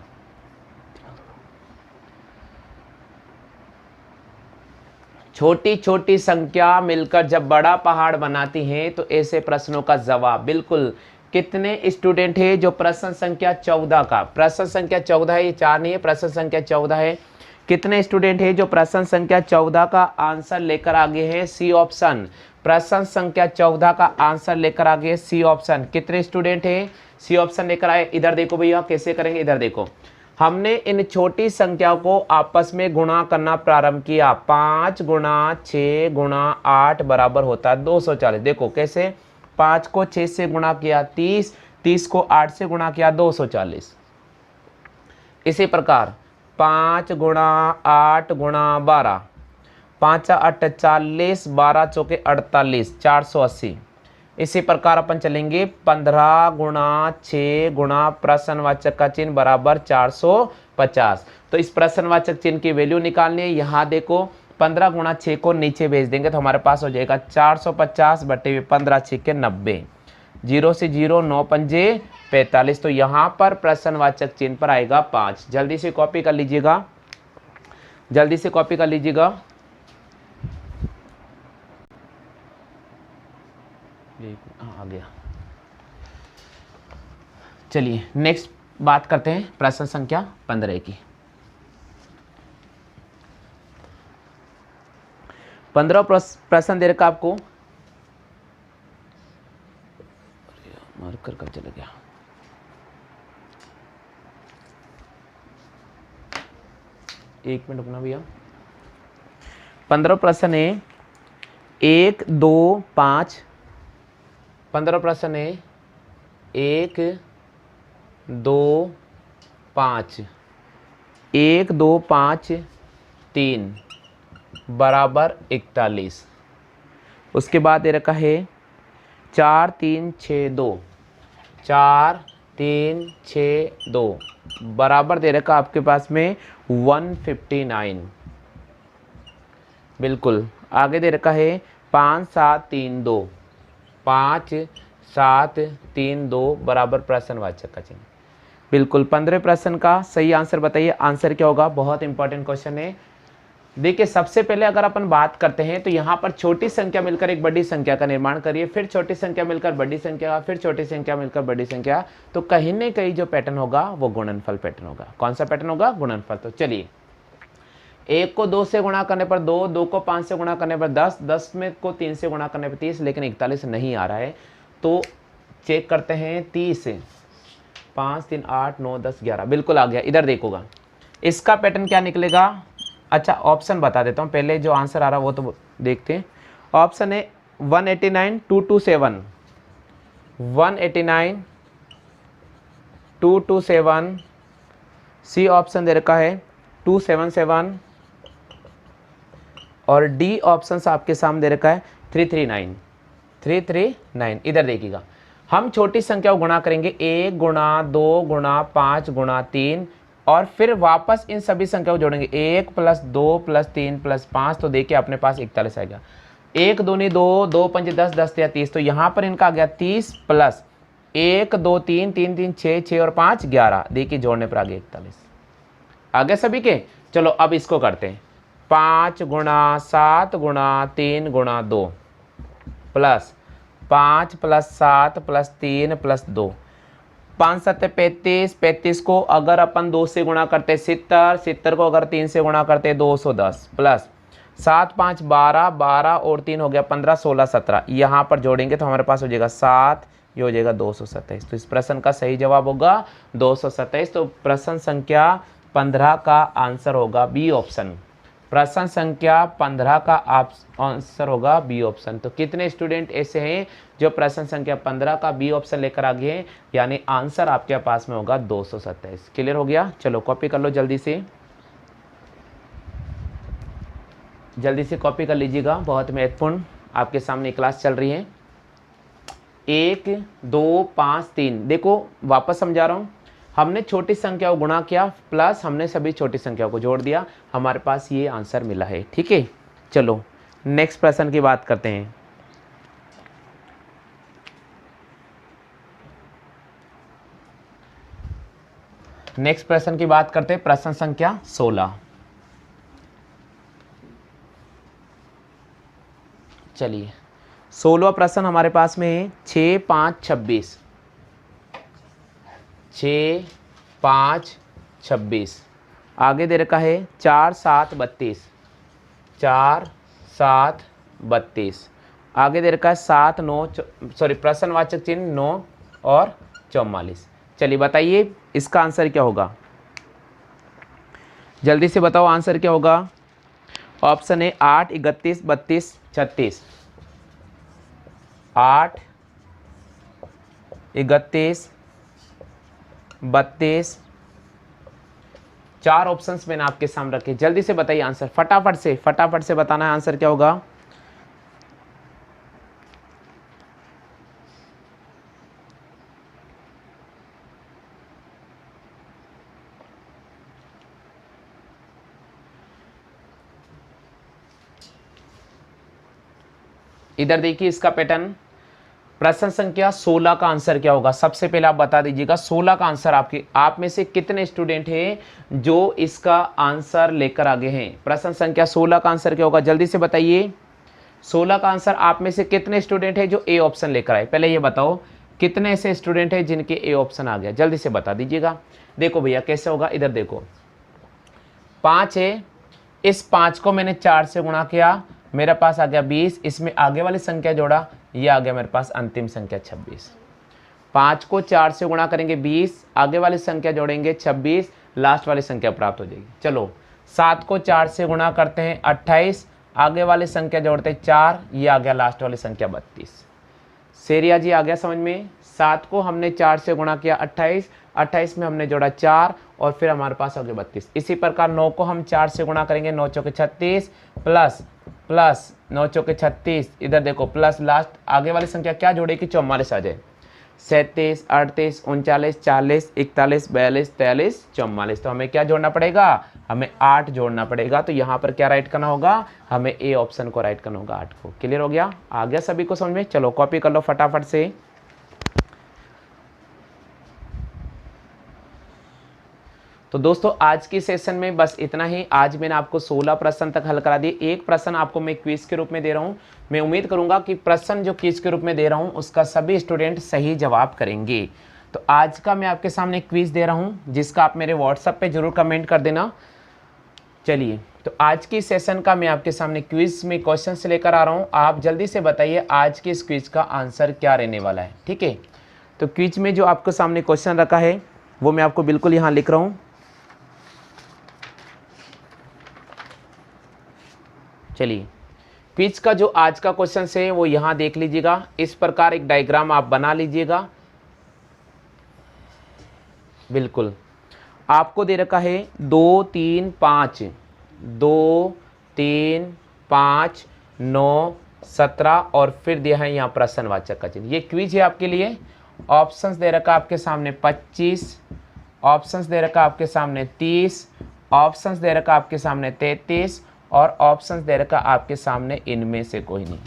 छोटी छोटी संख्या मिलकर जब बड़ा पहाड़ बनाती हैं तो ऐसे प्रश्नों का जवाब बिल्कुल। कितने स्टूडेंट है जो प्रश्न संख्या 14 का, प्रश्न संख्या 14 है, ये 4 नहीं है, प्रश्न संख्या 14 है। कितने स्टूडेंट है जो प्रश्न संख्या 14 का आंसर लेकर आगे हैं सी ऑप्शन। प्रश्न संख्या 14 का आंसर लेकर आगे सी ऑप्शन। कितने स्टूडेंट है सी ऑप्शन लेकर आए? इधर देखो भैया कैसे करेंगे, इधर देखो। हमने इन छोटी संख्याओं को आपस में गुणा करना प्रारंभ किया। 5 गुणा 6 गुणा 8 बराबर होता है 240। देखो कैसे, 5 को 6 से गुणा किया 30, 30 को 8 से गुणा किया 240। इसी प्रकार 5 गुणा 8 गुणा 12, 5 8 40, 12 चौके 48, 480। इसी प्रकार अपन चलेंगे 15 गुणा 6 गुणा प्रश्नवाचक का चिन्ह बराबर 450। तो इस प्रश्नवाचक चिन्ह की वैल्यू निकालनी है। यहाँ देखो 15 गुणा 6 को नीचे भेज देंगे तो हमारे पास हो जाएगा 450 बटे 15 6 के 90, 0 से 0 9 पंजे 45। तो यहाँ पर प्रश्नवाचक चिन्ह पर आएगा 5। जल्दी से कॉपी कर लीजिएगा, जल्दी से कॉपी कर लीजिएगा। आ गया। चलिए नेक्स्ट बात करते हैं प्रश्न संख्या 15 की। 15 प्रश्न दे रखा आपको। मार्कर कब चला गया? एक मिनट रुकना भैया। 15 प्रश्न है 1, 2, 5। 15 प्रश्न है 1, 2, 5, 1, 2, 5, 3 बराबर 41। उसके बाद दे रखा है 4, 3, 6, 2, 4, 3, 6, 2 बराबर दे रखा आपके पास में 159। बिल्कुल। आगे दे रखा है 5, 7, 3, 2, 5, 7, 3, 2 बराबर प्रश्नवाचक का चिन्ह। बिल्कुल 15 प्रश्न का सही आंसर बताइए। आंसर क्या होगा? बहुत इंपॉर्टेंट क्वेश्चन है। देखिए सबसे पहले अगर अपन बात करते हैं तो यहाँ पर छोटी संख्या मिलकर एक बड़ी संख्या का निर्माण करिए, फिर छोटी संख्या मिलकर बड़ी संख्या, फिर छोटी संख्या मिलकर बड़ी संख्या। तो कहीं न कहीं जो पैटर्न होगा वो गुणनफल पैटर्न होगा। कौन सा पैटर्न होगा? गुणनफल। तो चलिए 1 को 2 से गुणा करने पर 2, 2 को 5 से गुणा करने पर 10, 10 में को 3 से गुणा करने पर 30, लेकिन 41 नहीं आ रहा है। तो चेक करते हैं 30 से 5, 3, 8, 9, 10, 11 बिल्कुल आ गया। इधर देखोगा इसका पैटर्न क्या निकलेगा। अच्छा ऑप्शन बता देता हूँ, पहले जो आंसर आ रहा है वो तो देखते हैं। ऑप्शन है 189, 227, 189, 227। सी ऑप्शन दे रखा है 277 और डी ऑप्शन आपके सामने दे रखा है 339, 339। इधर देखिएगा हम छोटी संख्या को गुणा करेंगे 1 गुणा 2 गुणा 5 गुणा 3 और फिर वापस इन सभी संख्या को जोड़ेंगे 1 + 2 + 3 + 5। तो देखिए अपने पास 41 आएगा। 1 दूनी 2, 2 पंजे 10, 10 या 30। तो यहाँ पर इनका आ गया 30 + 1 2 3 3 3 6 6 और 5 11। देखिए जोड़ने पर आ गया 41। आ गए सभी के। चलो अब इसको करते हैं 5 गुणा 7 गुणा 3 गुणा 2 प्लस 5 + 7 + 3 + 2 5 7 35, 35 को अगर अपन 2 से गुणा करते 70, 70 को अगर 3 से गुणा करते 210, प्लस 7 5 12, 12 और 3 हो गया 15, 16 17, यहाँ पर जोड़ेंगे तो हमारे पास हो जाएगा 7, ये हो जाएगा 227। तो इस प्रश्न का सही जवाब होगा 227। तो प्रश्न संख्या 15 का आंसर होगा बी ऑप्शन। प्रश्न संख्या 15 का आंसर होगा बी ऑप्शन। तो कितने स्टूडेंट ऐसे हैं जो प्रश्न संख्या 15 का बी ऑप्शन लेकर आ गए हैं, यानी आंसर आपके पास में होगा 227। क्लियर हो गया? चलो कॉपी कर लो जल्दी से, जल्दी से कॉपी कर लीजिएगा, बहुत महत्वपूर्ण आपके सामने क्लास चल रही है। 1 2 5 3, देखो वापस समझा रहा हूँ, हमने छोटी संख्या को गुणा किया प्लस हमने सभी छोटी संख्याओं को जोड़ दिया, हमारे पास ये आंसर मिला है। ठीक है, चलो नेक्स्ट प्रश्न की बात करते हैं। नेक्स्ट प्रश्न की बात करते हैं, प्रश्न संख्या 16। चलिए 16वां प्रश्न हमारे पास में है 6 5 26, 6 5 26, आगे दे रखा है 4 7 32, 4 7 32, आगे दे रखा है 7 9 सॉरी प्रश्नवाचक चिन्ह 9 और 44। चलिए बताइए इसका आंसर क्या होगा, जल्दी से बताओ आंसर क्या होगा। ऑप्शन है 8 31 32 36, 8 31 32, 4 ऑप्शंस मैंने आपके सामने रखे, जल्दी से बताइए आंसर, फटाफट से बताना है आंसर क्या होगा। इधर देखिए इसका पैटर्न, प्रश्न संख्या 16 का आंसर क्या होगा, सबसे पहले आप बता दीजिएगा 16 का आंसर आप में से कितने स्टूडेंट हैं जो इसका आंसर लेकर आगे हैं। प्रश्न संख्या 16 का आंसर क्या होगा, जल्दी से बताइए। 16 का आंसर आप में से कितने स्टूडेंट हैं जो ए ऑप्शन लेकर आए, पहले ये बताओ कितने ऐसे स्टूडेंट हैं जिनके ए ऑप्शन आ गया, जल्दी से बता दीजिएगा। देखो भैया कैसे होगा, इधर देखो 5 है, इस 5 को मैंने 4 से गुणा किया, मेरे पास आ गया 20, इसमें आगे वाली संख्या जोड़ा, ये आ गया मेरे पास अंतिम संख्या 26। 5 को 4 से गुणा करेंगे 20, आगे वाली संख्या जोड़ेंगे 26, लास्ट वाली संख्या प्राप्त हो जाएगी। चलो 7 को 4 से गुणा करते हैं 28, आगे वाली संख्या जोड़ते हैं 4, ये आ गया लास्ट वाली संख्या 32। सेरिया जी आ गया समझ में, 7 को हमने 4 से गुणा किया 28, 28 में हमने जोड़ा 4 और फिर हमारे पास आ गया 32। इसी प्रकार 9 को हम 4 से गुणा करेंगे, 9 चौके 36 प्लस 9 चौके 36, इधर देखो प्लस लास्ट आगे वाली संख्या क्या जोड़ेगी 44 आ जाए, 37 38 39 40 41 42 43 44। तो हमें क्या जोड़ना पड़ेगा, हमें 8 जोड़ना पड़ेगा। तो यहाँ पर क्या राइट करना होगा, हमें ए ऑप्शन को राइट करना होगा 8 को। क्लियर हो गया, आ गया सभी को समझ में। चलो कॉपी कर लो फटाफट से। तो दोस्तों आज की सेशन में बस इतना ही। आज मैंने आपको 16 प्रश्न तक हल करा दिए। एक प्रश्न आपको मैं क्विज के रूप में दे रहा हूं। मैं उम्मीद करूंगा कि प्रश्न जो क्विज के रूप में दे रहा हूं उसका सभी स्टूडेंट सही जवाब करेंगे। तो आज का मैं आपके सामने क्विज दे रहा हूं जिसका आप मेरे व्हाट्सएप पे जरूर कमेंट कर देना। चलिए तो आज की सेशन का मैं आपके सामने क्विज में क्वेश्चन लेकर आ रहा हूँ। आप जल्दी से बताइए आज के इस क्विज का आंसर क्या रहने वाला है। ठीक है, तो क्विज में जो आपके सामने क्वेश्चन रखा है वो मैं आपको बिल्कुल यहाँ लिख रहा हूँ। चलिए क्विज का जो आज का क्वेश्चन है वो यहाँ देख लीजिएगा। इस प्रकार एक डायग्राम आप बना लीजिएगा। बिल्कुल आपको दे रखा है 2 3 5 2 3 5 9 17 और फिर दिया है यहाँ प्रश्नवाचक का चिन्ह। ये क्विज है आपके लिए। ऑप्शंस दे रखा आपके सामने 25, ऑप्शंस दे रखा आपके सामने 30, ऑप्शंस दे रखा आपके सामने 33 और ऑप्शंस दे रखा आपके सामने इनमें से कोई नहीं।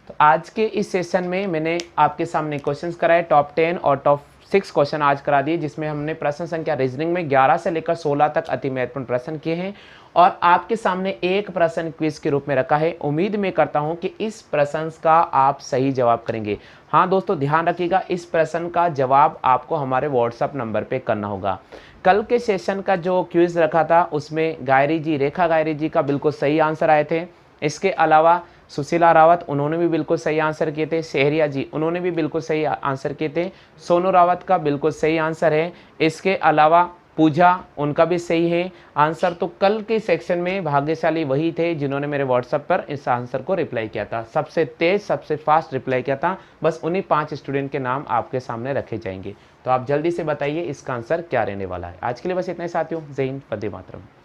तो आज के इस सेशन में मैंने आपके सामने क्वेश्चंस कराए टॉप 10 और टॉप 6 क्वेश्चन आज करा दिए, जिसमें हमने प्रश्न संख्या रीजनिंग में 11 से लेकर 16 तक अति महत्वपूर्ण प्रश्न किए हैं और आपके सामने एक प्रश्न क्विज के रूप में रखा है। उम्मीद मैं करता हूं कि इस प्रश्न का आप सही जवाब करेंगे। हाँ दोस्तों, ध्यान रखिएगा, इस प्रश्न का जवाब आपको हमारे व्हाट्सएप नंबर पे करना होगा। कल के सेशन का जो क्विज रखा था उसमें गायरी जी, रेखा गायरी जी का बिल्कुल सही आंसर आए थे। इसके अलावा सुशीला रावत, उन्होंने भी बिल्कुल सही आंसर किए थे। शहरिया जी, उन्होंने भी बिल्कुल सही आंसर किए थे। सोनू रावत का बिल्कुल सही आंसर है। इसके अलावा पूजा, उनका भी सही है आंसर। तो कल के सेक्शन में भाग्यशाली वही थे जिन्होंने मेरे व्हाट्सएप पर इस आंसर को रिप्लाई किया था। सबसे तेज, सबसे फास्ट रिप्लाई किया था। बस उन्हीं 5 स्टूडेंट के नाम आपके सामने रखे जाएंगे। तो आप जल्दी से बताइए इसका आंसर क्या रहने वाला है। आज के लिए बस इतना ही साथियों। जय हिंद, वंदे मातरम।